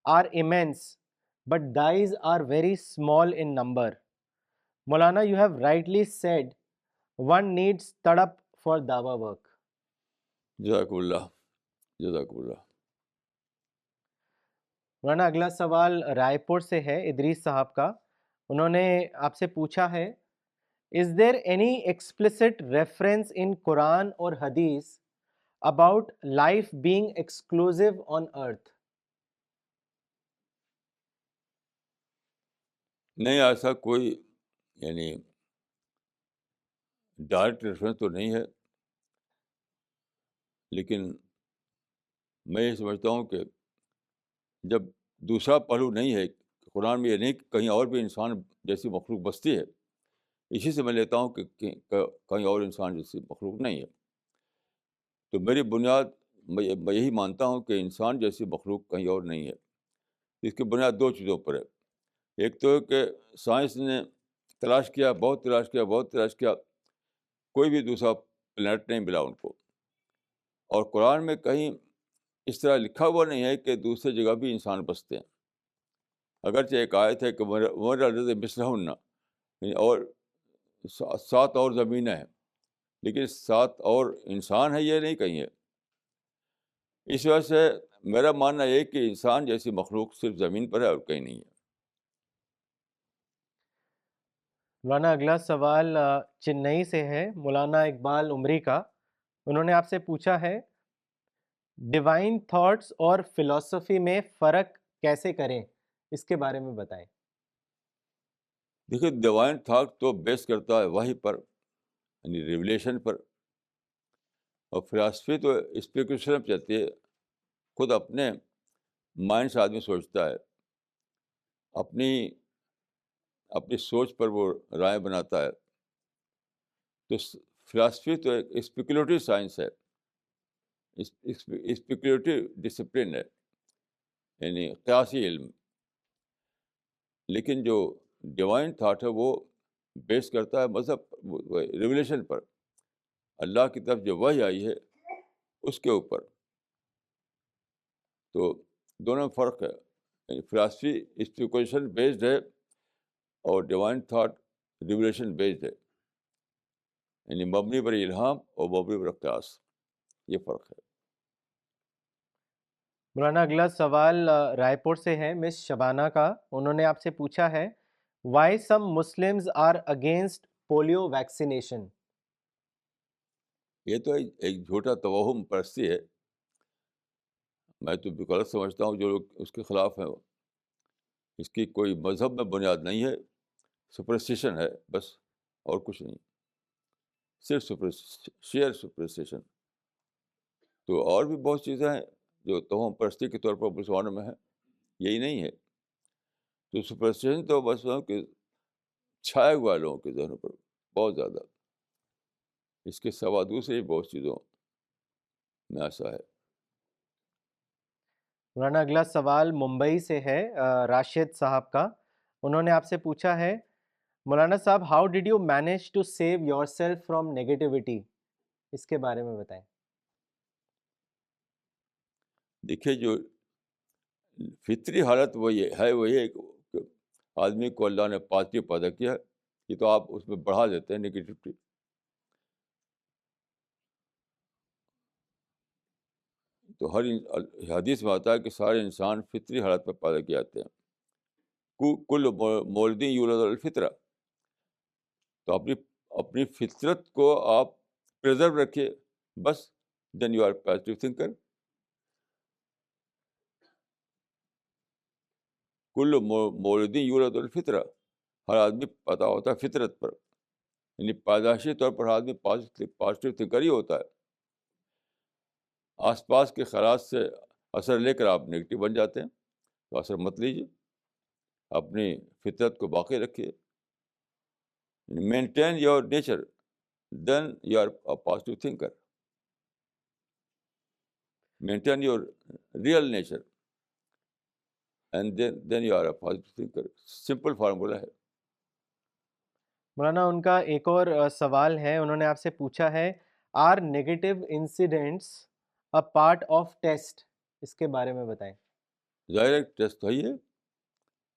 are immense, but these are very small in number. Maulana, you have rightly said, one needs tadap for dawa work. جزاک اللہ، جزاک اللہ. مولانا اگلا سوال رائے پور سے ہے، ادریس صاحب کا. انہوں نے آپ سے پوچھا ہے، is there any explicit reference in Quran اور حدیث about life being exclusive on earth? نہیں، ایسا کوئی یعنی ڈائریکٹ ریفرنس تو نہیں ہے، لیکن میں یہ سمجھتا ہوں کہ جب دوسرا پہلو نہیں ہے قرآن میں، یہ نہیں کہ کہیں اور بھی انسان جیسی مخلوق بستی ہے، اسی سے میں لیتا ہوں کہ کہیں اور انسان جیسی مخلوق نہیں ہے. تو میری بنیاد میں یہی مانتا ہوں کہ انسان جیسی مخلوق کہیں اور نہیں ہے. اس کی بنیاد دو چیزوں پر ہے. ایک تو کہ سائنس نے تلاش کیا، بہت تلاش کیا، کوئی بھی دوسرا پلانٹ نہیں ملا ان کو. اور قرآن میں کہیں اس طرح لکھا ہوا نہیں ہے کہ دوسری جگہ بھی انسان بستے ہیں. اگرچہ ایک آیت ہے کہ مثلہن، یعنی اور 7 اور زمینیں ہیں، لیکن 7 اور انسان ہے یہ نہیں کہیں ہے. اس وجہ سے میرا ماننا یہ کہ انسان جیسی مخلوق صرف زمین پر ہے اور کہیں نہیں ہے. مولانا اگلا سوال چنئی سے ہے، مولانا اقبال عمری کا. انہوں نے آپ سے پوچھا ہے، ڈیوائن تھاٹس اور فلسفی میں فرق کیسے کریں، اس کے بارے میں بتائیں. دیکھیے، ڈیوائن تھاٹ تو بیس کرتا ہے وحی پر، یعنی ریولیشن پر. اور فلاسفی تو اسپیکولیشن چاہتی ہے، خود اپنے مائنڈ سے آدمی سوچتا ہے، اپنی سوچ پر وہ رائے بناتا ہے. تو فلاسفی تو ایک اسپیکولیٹو سائنس ہے، اسپیکولیٹو ڈسپلن ہے، یعنی قیاسی علم. لیکن جو ڈیوائن تھاٹ ہے وہ بیس کرتا ہے مذہب ریولیشن پر، اللہ کی طرف جو وحی آئی ہے اس کے اوپر. تو دونوں میں فرق ہے. فلاسفی اسپیکولیشن بیسڈ ہے اور ڈیوائن تھاٹ ریولیشن بیسڈ ہے، یعنی مبنی پر الہام اور مبنی پر قیاس، یہ فرق ہے۔ مولانا اگلا سوال رائے پور سے ہے مس شبانہ کا، انہوں نے آپ سے پوچھا ہے why some Muslims are against polio vaccination. یہ تو ایک جھوٹا توہم پرستی ہے، میں تو غلط سمجھتا ہوں جو لوگ اس کے خلاف ہیں، اس کی کوئی مذہب میں بنیاد نہیں ہے، سپرسٹیشن ہے بس، اور کچھ نہیں، صرف شیئر سپرسٹیشن۔ تو اور بھی بہت چیزیں ہیں جو توہم پرستی کے طور پر مسلمانوں میں ہیں، یہی نہیں ہے۔ تو سپرسٹیشن تو بس کہ چھائے ہوا ہے لوگوں کے ذہنوں پر بہت زیادہ، اس کے سوا دوسری بہت چیزوں میں ایسا ہے۔ مولانا اگلا سوال ممبئی سے ہے راشد صاحب کا، انہوں نے آپ سے پوچھا ہے مولانا صاحب how did you manage to save yourself from negativity, اس کے بارے میں بتائیں۔ دیکھیے جو فطری حالت وہی ہے کہ آدمی کو اللہ نے پازیٹیو پیدا کیا ہے، یہ تو آپ اس میں بڑھا دیتے ہیں نگیٹیوٹی۔ تو ہر حدیث میں آتا ہے کہ سارے انسان فطری حالت میں پیدا کیے جاتے ہیں، کل مولدین یولد الفطرہ، تو اپنی فطرت کو آپ پریزرو رکھیے بس، then you are positive thinker. کل مولدین یولد الفطرہ، ہر آدمی پیدا ہوتا ہے فطرت پر، یعنی پیدائشی طور پر ہر آدمی پازیٹیو تھنکر ہی ہوتا ہے۔ آس پاس کے خیالات سے اثر لے کر آپ نگیٹو بن جاتے ہیں، تو اثر مت لیجیے، اپنی فطرت کو باقی رکھیے، maintain your nature, then you are a positive thinker, maintain your real nature and then you are a positive thinker, simple formula ہے۔ مولانا ان کا ایک اور سوال ہے، انہوں نے آپ سے پوچھا ہے are negative incidents a part of test, اس کے بارے میں بتائیں۔ ظاہر ہے ٹیسٹ تو ہی ہے،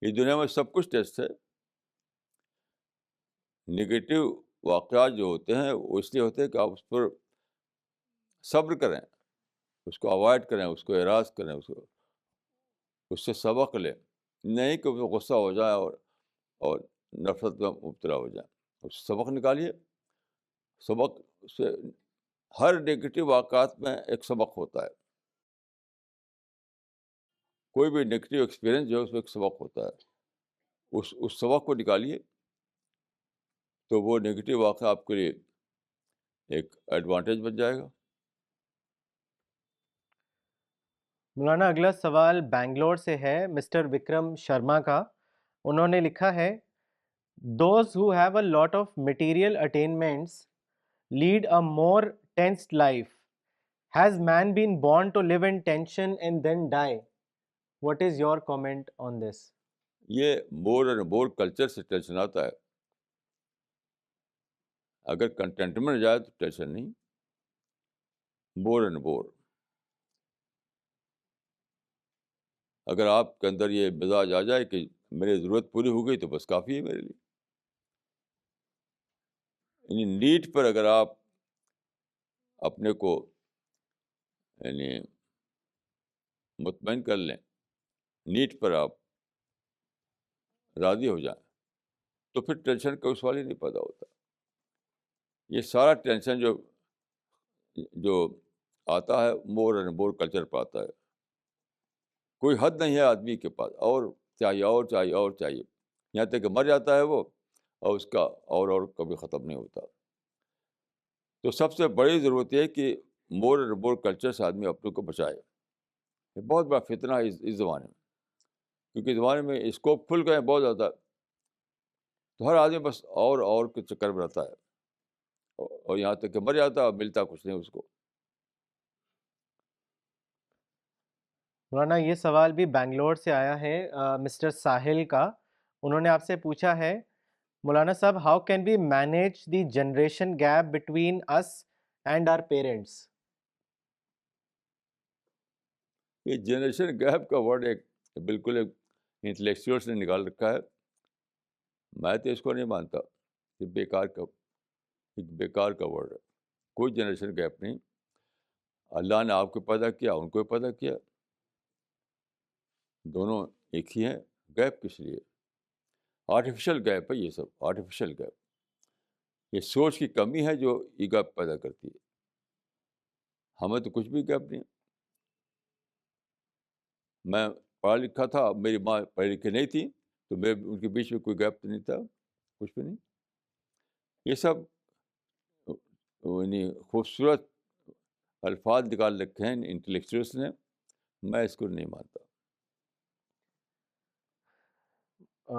اس دنیا میں سب کچھ ٹیسٹ ہے۔ نگیٹو واقعات جو ہوتے ہیں وہ اس لیے ہوتے ہیں کہ آپ اس پر صبر کریں، اس کو اوائڈ کریں، اس کو اعراض کریں، اس سے سبق لیں، نہیں کہ وہ غصہ ہو جائے اور نفرت میں مبتلا ہو جائیں۔ اس سے سبق نکالیے، سبق سے ہر نگیٹو واقعات میں ایک سبق ہوتا ہے، کوئی بھی نگیٹو ایکسپیرئنس جو ہے اس میں ایک سبق ہوتا ہے، اس سبق کو نکالیے تو وہ نگیٹو واقعہ آپ کے لیے ایک ایڈوانٹیج بن جائے گا۔ مولانا اگلا سوال بنگلور سے ہے مسٹر وکرم شرما کا، انہوں نے لکھا ہے those who have a lot of material attainments lead a more tensed life, has man been born to live in tension and then die, what is your comment on this? یہ more and more culture سے tension آتا ہے، اگر contentment جائے تو tension نہیں، مور and مور۔ اگر آپ کے اندر یہ مزاج آ جائے کہ میری ضرورت پوری ہو گئی تو بس کافی ہے میرے لیے، یعنی نیڈ پر اگر آپ اپنے کو یعنی مطمئن کر لیں، نیڈ پر آپ راضی ہو جائیں، تو پھر ٹینشن کا سوال ہی نہیں پیدا ہوتا۔ یہ سارا ٹینشن جو آتا ہے مور اینڈ مور کلچر پر آتا ہے، کوئی حد نہیں ہے آدمی کے پاس، اور چاہیے اور چاہیے اور چاہیے، یہاں تک کہ مر جاتا ہے وہ، اور اس کا اور کبھی ختم نہیں ہوتا۔ تو سب سے بڑی ضرورت یہ ہے کہ مور اینڈ مور کلچر سے آدمی اپنے کو بچائے۔ یہ بہت بڑا فتنہ ہے اس زمانے میں، کیونکہ اس زمانے میں اسکوپ کھل گئے بہت زیادہ، تو ہر آدمی بس اور کے چکر میں رہتا ہے، اور یہاں تک کہ مر جاتا ہے اور ملتا کچھ نہیں اس کو۔ مولانا یہ سوال بھی بنگلور سے آیا ہے مسٹر ساحل کا، انہوں نے آپ سے پوچھا ہے مولانا صاحب how can we manage the generation gap between us and our parents? یہ جنریشن گیپ کا ورڈ بالکل ایک انٹلیکچوئلس نے نکال رکھا ہے. میں تو اس کو نہیں مانتا کہ بیکار کا ورڈ ہے. کوئی جنریشن گیپ نہیں. اللہ نے آپ کو پیدا کیا, ان کو پیدا کیا, دونوں ایک ہی ہیں. گیپ کس لیے؟ آرٹیفیشل گیپ ہے یہ سب, آرٹیفیشل گیپ. یہ سوچ کی کمی ہے جو یہ گیپ پیدا کرتی ہے. ہمیں تو کچھ بھی گیپ نہیں. میں پڑھا لکھا تھا, میری ماں پڑھی لکھی نہیں تھی, تو میرے ان کے بیچ میں کوئی گیپ تو نہیں تھا, کچھ بھی نہیں. یہ سب یعنی خوبصورت الفاظ نکال رکھے ہیں انٹلیکچوئلس نے. میں اس کو نہیں مانتا.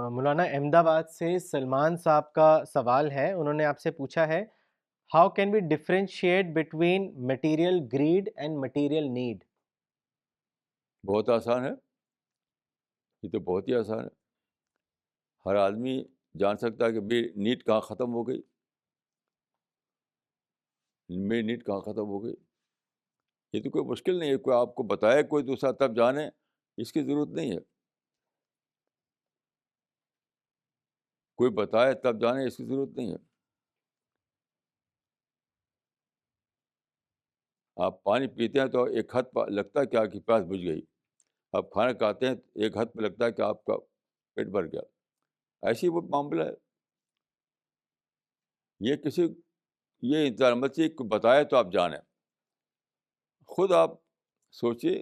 مولانا احمد آباد سے سلمان صاحب کا سوال ہے. انہوں نے آپ سے پوچھا ہے, how can we differentiate between material greed and material need? بہت آسان ہے, یہ تو بہت ہی آسان ہے. ہر آدمی جان سکتا ہے کہ میری نیڈ کہاں ختم ہو گئی, میری نیڈ کہاں ختم ہو گئی. یہ تو کوئی مشکل نہیں ہے. کوئی آپ کو بتائے کوئی دوسرا تب جانے, اس کی ضرورت نہیں ہے. کوئی بتائے تب جانے, اس کی ضرورت نہیں ہے. آپ پانی پیتے ہیں تو ایک حد پہ لگتا ہے کہ آپ کی پیاس بجھ گئی. آپ کھانا کھاتے ہیں ایک حد پہ لگتا ہے کہ آپ کا پیٹ بھر گیا. ایسی وہ معاملہ ہے. یہ انتظار مت سے کوئی بتائے تو آپ جانیں. خود آپ سوچیے,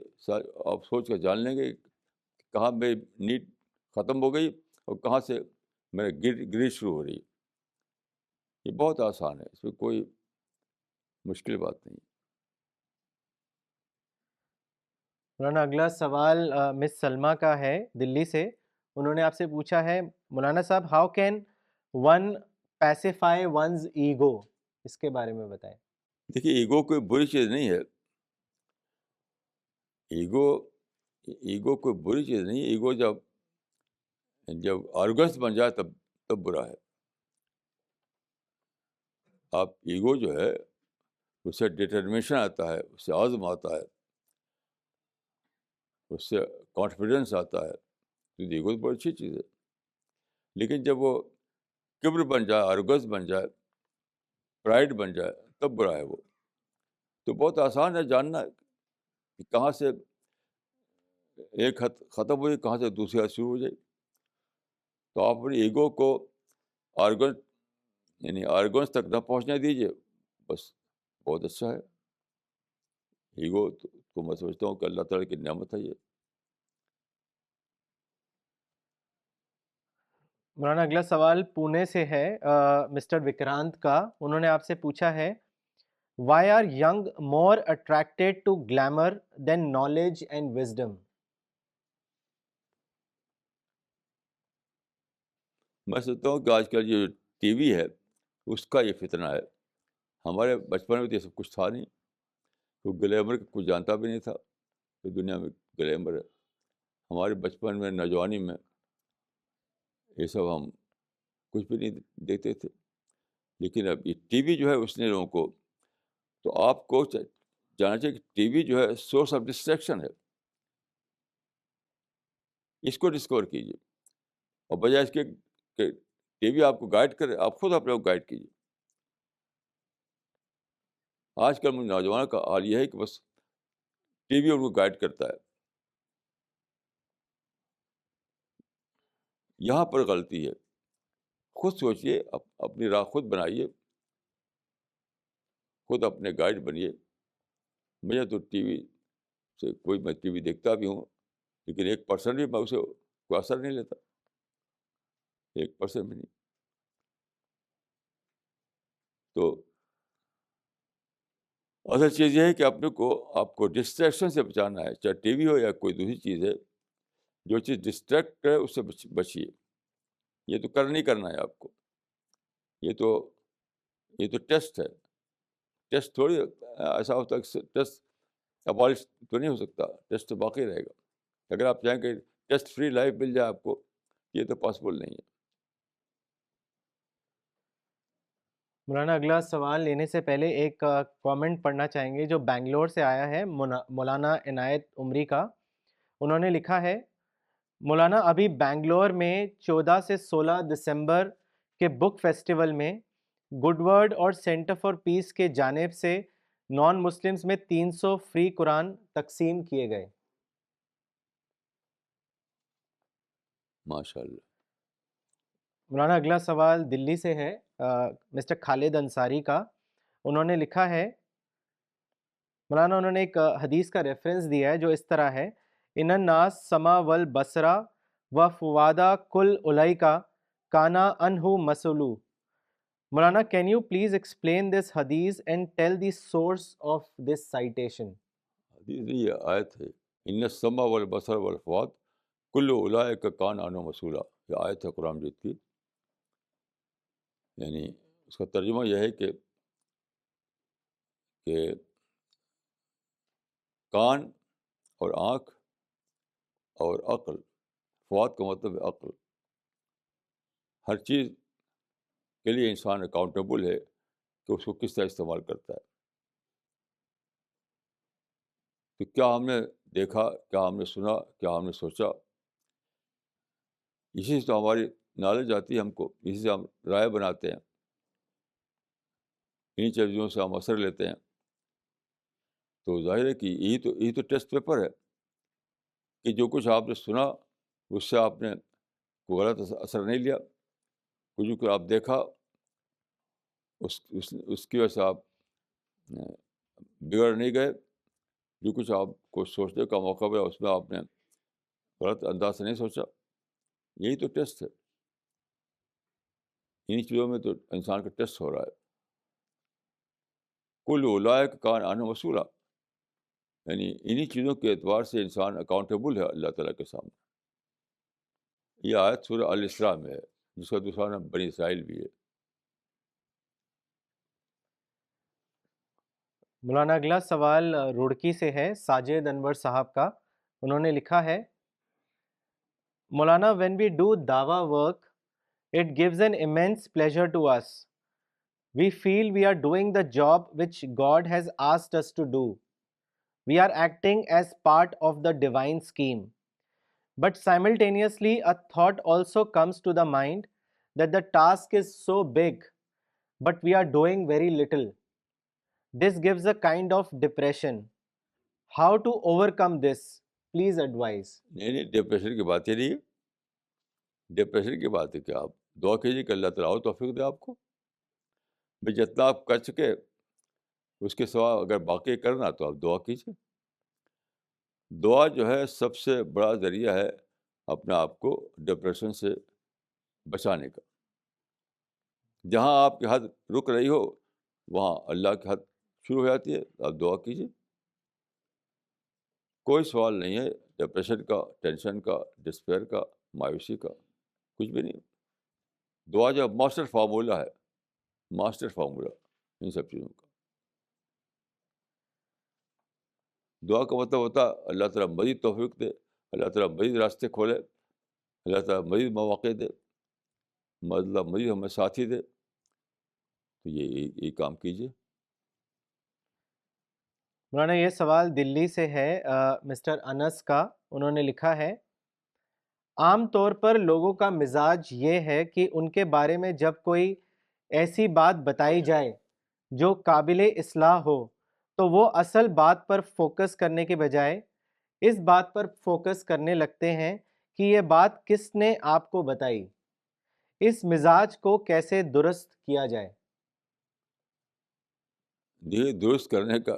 آپ سوچ کر جان لیں گے کہاں میری نیڈ ختم ہو گئی اور کہاں سے میرے گریڈ شروع ہو رہی ہے. یہ بہت آسان ہے, اس میں کوئی مشکل بات نہیں. مولانا اگلا سوال مس سلمہ کا ہے دلی سے. انہوں نے آپ سے پوچھا ہے, مولانا صاحب how can one pacify one's ego? اس کے بارے میں بتائیں. دیکھیے, ایگو کوئی بری چیز نہیں ہے. ایگو کوئی بری چیز نہیں ہے. ایگو جب آرگنس بن جائے تب برا ہے. آپ ایگو جو ہے اس سے ڈٹرمنیشن آتا ہے, اس سے عزم آتا ہے, اس سے کانفیڈنس آتا ہے. تو ایگو تو بڑی اچھی چیز ہے. لیکن جب وہ کبر بن جائے, آرگنس بن جائے, پرائڈ بن جائے, تب برا ہے وہ. تو بہت آسان ہے جاننا کہ کہاں سے ایک حد ختم ہو جائے, کہاں سے دوسری حد شروع ہو جائے. تو آپ اپنے ایگو کو آرگنس تک نہ پہنچنے دیجیے, بس بہت اچھا ہے. ایگو تو میں سمجھتا ہوں کہ اللہ تعالیٰ کی نعمت ہے یہ. مولانا اگلا سوال پونے سے ہے مسٹر وکرانت کا. انہوں نے آپ سے پوچھا ہے, why are young more attracted to glamour than knowledge and wisdom? میں سمجھتا ہوں کہ آج کل جو ٹی وی ہے اس کا یہ فتنہ ہے. ہمارے بچپن میں تو یہ سب کچھ تھا نہیں. تو گلیمر کچھ جانتا بھی نہیں تھا کہ دنیا میں گلیمر ہے. ہمارے بچپن میں, نوجوانی میں یہ سب ہم کچھ بھی نہیں دیکھتے تھے. لیکن اب یہ ٹی وی جو ہے اس نے لوگوں کو, تو آپ کو جاننا چاہیے کہ ٹی وی جو ہے سورس آف ڈسٹریکشن ہے. اس کو ڈسکور کیجیے, اور بجائے اس کے کہ ٹی وی آپ کو گائیڈ کرے, آپ خود اپنے کو گائیڈ کیجیے. آج کل نوجوانوں کا حال یہ ہے کہ بس ٹی وی ان کو گائیڈ کرتا ہے. یہاں پر غلطی ہے. خود سوچیے, اپنی راہ خود بنائیے, خود اپنے گائیڈ بنیے. مجھے تو ٹی وی سے میں ٹی وی دیکھتا بھی ہوں, لیکن 1% بھی میں اسے کوئی اثر نہیں لیتا, 1% بھی نہیں. تو اصل چیز یہ ہے کہ آپ کو ڈسٹریکشن سے بچانا ہے, چاہے ٹی وی ہو یا کوئی دوسری چیز ہے. جو چیز ڈسٹریکٹ کرے اس سے بچیے. یہ تو نہیں کرنا ہے آپ کو. یہ تو ٹیسٹ ہے. ٹیسٹ تھوڑی ایسا ہوتا ہے, ٹیسٹ ابالش تو نہیں ہو سکتا, ٹیسٹ تو باقی رہے گا. اگر آپ چاہیں کہ ٹیسٹ فری لائف مل جائے آپ کو, یہ تو پاسبل نہیں ہے. مولانا اگلا سوال لینے سے پہلے ایک کامنٹ پڑھنا چاہیں گے جو بنگلور سے آیا ہے مولانا عنایت عمری کا. انہوں نے لکھا ہے, مولانا ابھی بنگلور میں 14 سے 16 دسمبر کے بک فیسٹیول میں گڈ ورڈ اور سینٹر فار پیس کے جانب سے نان مسلمز میں 300 فری قرآن تقسیم کیے گئے. ماشاء اللہ. مولانا اگلا سوال دلی سے ہے مسٹر خالد انصاری کا. انہوں نے لکھا ہے مولانا، انہوں نے ایک حدیث کا ریفرنس دیا ہے جو اس طرح ہے: ان الناس سما والبصرا و فوادا کل الیکا کانا انہو مسلو. مولانا can you please explain this حدیث and tell the source of this citation? حدیث نہیں، یہ آیت ہے. ان السمع والبصر والفؤاد کل اولئک کان عنہ مسئولا. یہ آیت ہے قرآن مجید کی. یعنی اس کا ترجمہ یہ ہے کہ کان اور آنکھ اور عقل، فؤاد کا مطلب ہے عقل، ہر چیز کے لیے انسان اکاؤنٹیبل ہے کہ اس کو کس طرح استعمال کرتا ہے. تو کیا ہم نے دیکھا، کیا ہم نے سنا، کیا ہم نے سوچا، اسی سے تو ہماری نالج آتی ہے ہم کو، اسی سے ہم رائے بناتے ہیں، انہیں چیزوں سے ہم اثر لیتے ہیں. تو ظاہر ہے کہ یہی تو ٹیسٹ پیپر ہے کہ جو کچھ آپ نے سنا اس سے آپ نے کوئی غلط اثر نہیں لیا، کچھ کو آپ دیکھا اس کی وجہ سے آپ بگڑ نہیں گئے، جو کچھ آپ کو سوچنے کا موقع ملا اس میں آپ نے غلط انداز سے نہیں سوچا. یہی تو ٹیسٹ ہے، انہیں چیزوں میں تو انسان کا ٹیسٹ ہو رہا ہے. کل اولئک کان عنہ مسئولا، یعنی انہیں چیزوں کے اعتبار سے انسان اکاؤنٹیبل ہے اللہ تعالیٰ کے سامنے. یہ آیت سورہ الاسراء میں ہے، جس کا دوسرا نام بنی اسرائیل بھی ہے. مولانا اگلا سوال روڑکی سے ہے ساجد انور صاحب کا. انہوں نے لکھا ہے: مولانا when we do dawa work, it gives an immense pleasure to us. We feel we are doing the job which God has asked us to do. We are acting as part of the divine scheme. But simultaneously, a thought also comes to the mind that the task is so big, but we are doing very little. This gives a kind of depression. How to overcome this? Please advise. نہیں، depression کی بات ہی نہیں ہے. Depression کی بات ہے کہ آپ دعا کیجیے کہ اللہ تعالیٰ اور توفیق دے آپ کو. بھائی جتنا آپ کر چکے اس کے سوا اگر باقی کرنا تو آپ دعا کیجیے. دعا جو ہے سب سے بڑا ذریعہ ہے اپنے آپ کو ڈپریشن سے بچانے کا. جہاں آپ کی حد رک رہی ہو وہاں اللہ کی حد شروع ہو جاتی ہے. آپ دعا کیجیے، کوئی سوال نہیں ہے ڈپریشن کا، ٹینشن کا، ڈسپیئر کا، مایوسی کا، کچھ بھی نہیں. دعا جو ماسٹر فارمولہ ہے، ماسٹر فارمولہ ان سب چیزوں کا. دعا کا مطلب ہوتا ہے اللہ تعالیٰ مزید توفیق دے، اللہ تعالیٰ مزید راستے کھولے، اللہ تعالیٰ مزید مواقع دے، اللہ مزید ہمیں ساتھی دے. تو یہی کام کیجیے. مولانا یہ سوال دلی سے ہے مسٹر انس کا. انہوں نے لکھا ہے: عام طور پر لوگوں کا مزاج یہ ہے کہ ان کے بارے میں جب کوئی ایسی بات بتائی جائے جو قابل اصلاح ہو تو وہ اصل بات پر فوکس کرنے کے بجائے اس بات پر فوکس کرنے لگتے ہیں کہ یہ بات کس نے آپ کو بتائی. اس مزاج کو کیسے درست کیا جائے؟ یہ درست کرنے کا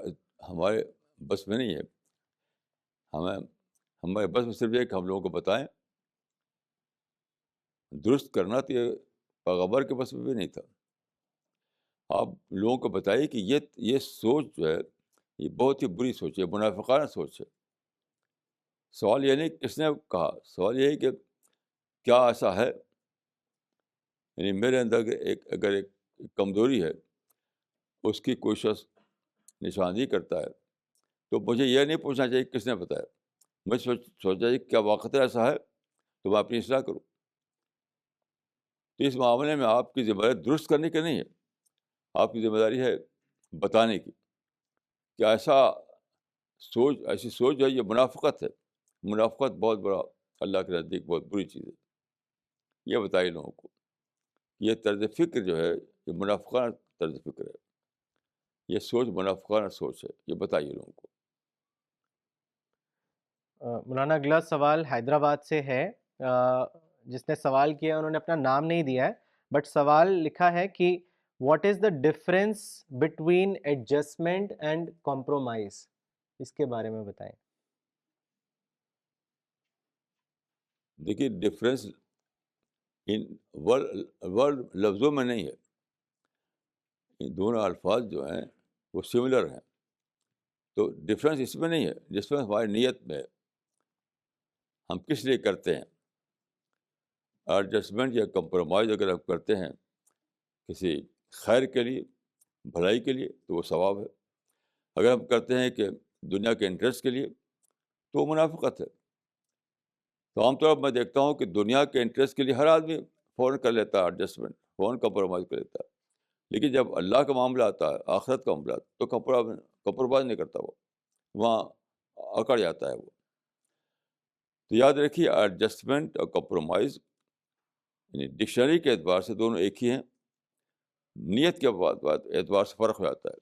ہمارے بس میں نہیں ہے. ہمارے بس میں صرف یہ کہ ہم لوگوں کو بتائیں. درست کرنا تو یہ پیغمبر کے بس میں بھی نہیں تھا. آپ لوگوں کو بتائیے کہ یہ سوچ جو ہے یہ بہت ہی بری سوچ ہے، منافقانہ سوچ ہے. سوال یہ نہیں کس نے کہا، سوال یہ ہے کہ کیا ایسا ہے. یعنی میرے اندر اگر ایک کمزوری ہے اس کی کوئی شخص نشاندہی کرتا ہے تو مجھے یہ نہیں پوچھنا چاہیے کس نے بتایا. میں سوچنا چاہیے کیا واقعہ ایسا ہے تو میں اپنی اصلاح کروں. تو اس معاملے میں آپ کی ذمہ داری درست کرنے کی نہیں ہے، آپ کی ذمہ داری ہے بتانے کی کہ ایسی سوچ جو ہے یہ منافقت ہے. منافقت بہت بڑا اللہ کے نزدیک بہت بری چیز ہے. یہ بتائیے لوگوں کو. یہ طرز فکر جو ہے یہ منافقانہ طرز فکر ہے, یہ سوچ منافقانہ سوچ ہے. یہ بتائیے لوگوں کو. مولانا اگلا سوال حیدرآباد سے ہے. جس نے سوال کیا انہوں نے اپنا نام نہیں دیا ہے, بٹ سوال لکھا ہے کہ what is the difference between adjustment and compromise, اس کے بارے میں بتائیں. دیکھیے ڈفرینس ان ورڈ لفظوں میں نہیں ہے. ان دونوں الفاظ جو ہیں وہ سملر ہیں, تو ڈفرینس اس میں نہیں ہے. ڈفرینس ہماری نیت میں ہے, ہم کس لیے کرتے ہیں. ایڈجسٹمنٹ یا کمپرومائز اگر ہم کرتے ہیں کسی خیر کے لیے, بھلائی کے لیے, تو وہ ثواب ہے. اگر ہم کرتے ہیں کہ دنیا کے انٹرسٹ کے لیے تو وہ منافقت ہے. تو عام طور پر میں دیکھتا ہوں کہ دنیا کے انٹرسٹ کے لیے ہر آدمی فوراً کر لیتا ہے ایڈجسٹمنٹ, فوراً کمپرومائز کر لیتا ہے. لیکن جب اللہ کا معاملہ آتا ہے, آخرت کا معاملہ آتا ہے, تو کمپرومائز نہیں کرتا, وہ وہاں اکڑ جاتا ہے وہ. تو یاد رکھیے ایڈجسٹمنٹ اور کمپرومائز یعنی ڈکشنری کے اعتبار سے دونوں ایک ہی ہیں, نیت کے اعتبار سے فرق ہو جاتا ہے.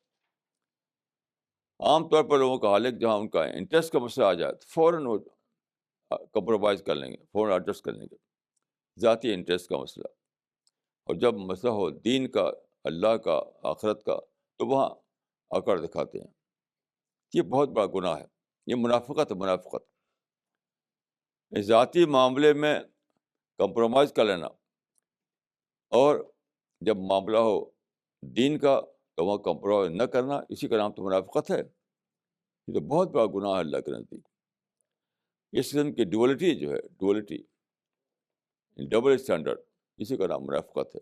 عام طور پر لوگوں کا حال ہے کہ جہاں ان کا انٹرسٹ کا مسئلہ آ جائے تو فوراً وہ کمپرومائز کر لیں گے, فوراً ایڈجسٹ کر لیں گے, ذاتی انٹرسٹ کا مسئلہ. اور جب مسئلہ ہو دین کا, اللہ کا, آخرت کا, تو وہاں اکڑ دکھاتے ہیں. یہ بہت بڑا گناہ ہے, یہ منافقت ہے. منافقت ذاتی معاملے میں کمپرومائز کر لینا, اور جب معاملہ ہو دین کا تو وہاں کمپرومائز نہ کرنا, اسی کا نام تو منافقت ہے. یہ تو بہت بڑا گناہ ہے اللہ کے نزدیک. اس قسم کی ڈولیٹی جو ہے, ڈولیٹی ڈبل اسٹینڈرڈ, اسی کا نام منافقت ہے.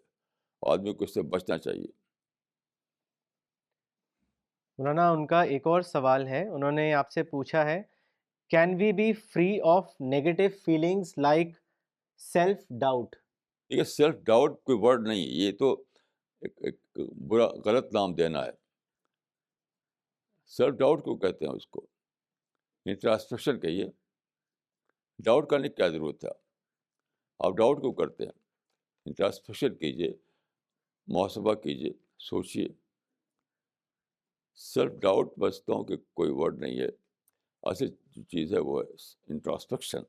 آدمی کو اس سے بچنا چاہیے. مولانا ان کا ایک اور سوال ہے, انہوں نے آپ سے پوچھا ہے can we be free of negative feelings like self doubt. ٹھیک ہے, سیلف ڈاؤٹ کوئی ورڈ نہیں, یہ تو ایک برا غلط نام دینا ہے. سیلف ڈاؤٹ کو کہتے ہیں, اس کو انٹراسپیکشن کہیے. ڈاؤٹ کرنے کی کیا ضرورت ہے. آپ ڈاؤٹ کیوں کرتے ہیں. انٹراسپیکشن کیجیے, محاسبہ کیجیے, سوچیے. سیلف ڈاؤٹ بچتا ہوں کہ کوئی ورڈ نہیں ہے. اصل جو چیز ہے وہ ہے انٹراسپیکشن,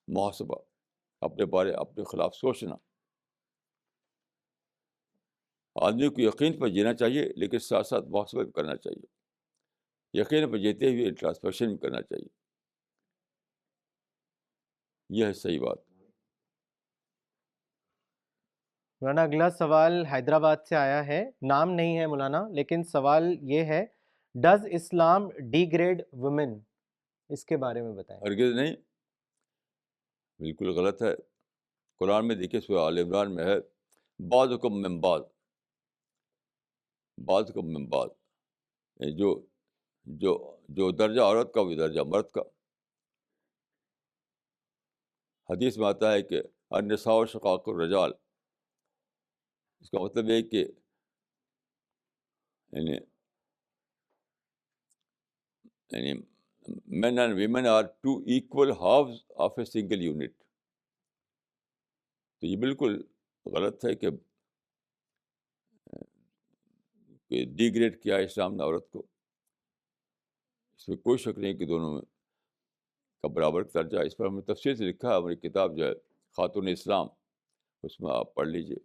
محاسبہ, اپنے بارے اپنے خلاف سوچنا. آدمی کو یقین پر جینا چاہیے, لیکن ساتھ ساتھ محاسبہ بھی کرنا چاہیے. یقین پر جیتے ہوئے انٹراسپیکشن بھی کرنا چاہیے. یہ ہے صحیح بات. مولانا اگلا سوال حیدرآباد سے آیا ہے, نام نہیں ہے مولانا, لیکن سوال یہ ہے does Islam degrade women, اس کے بارے میں بتائیں. ہرگز نہیں, بالکل غلط ہے. قرآن میں دیکھیے سورہ آل عمران میں ہے بعضکم من بعض, بعضکم من بعض, جو جو جو درجہ عورت کا وہ درجہ مرد کا. حدیث میں آتا ہے کہ النساء شقاق الرجال, اس کا مطلب یہ کہ یعنی men and women are two equal halves of a single unit. تو یہ بالکل غلط ہے کہ ڈی گریڈ کیا ہے اسلام نے عورت کو. اس میں کوئی شک نہیں کہ دونوں میں کا برابر درجہ. اس پر ہم نے تفصیل سے لکھا ہے, ہماری کتاب جو ہے خاتون اسلام, اس میں آپ پڑھ لیجیے.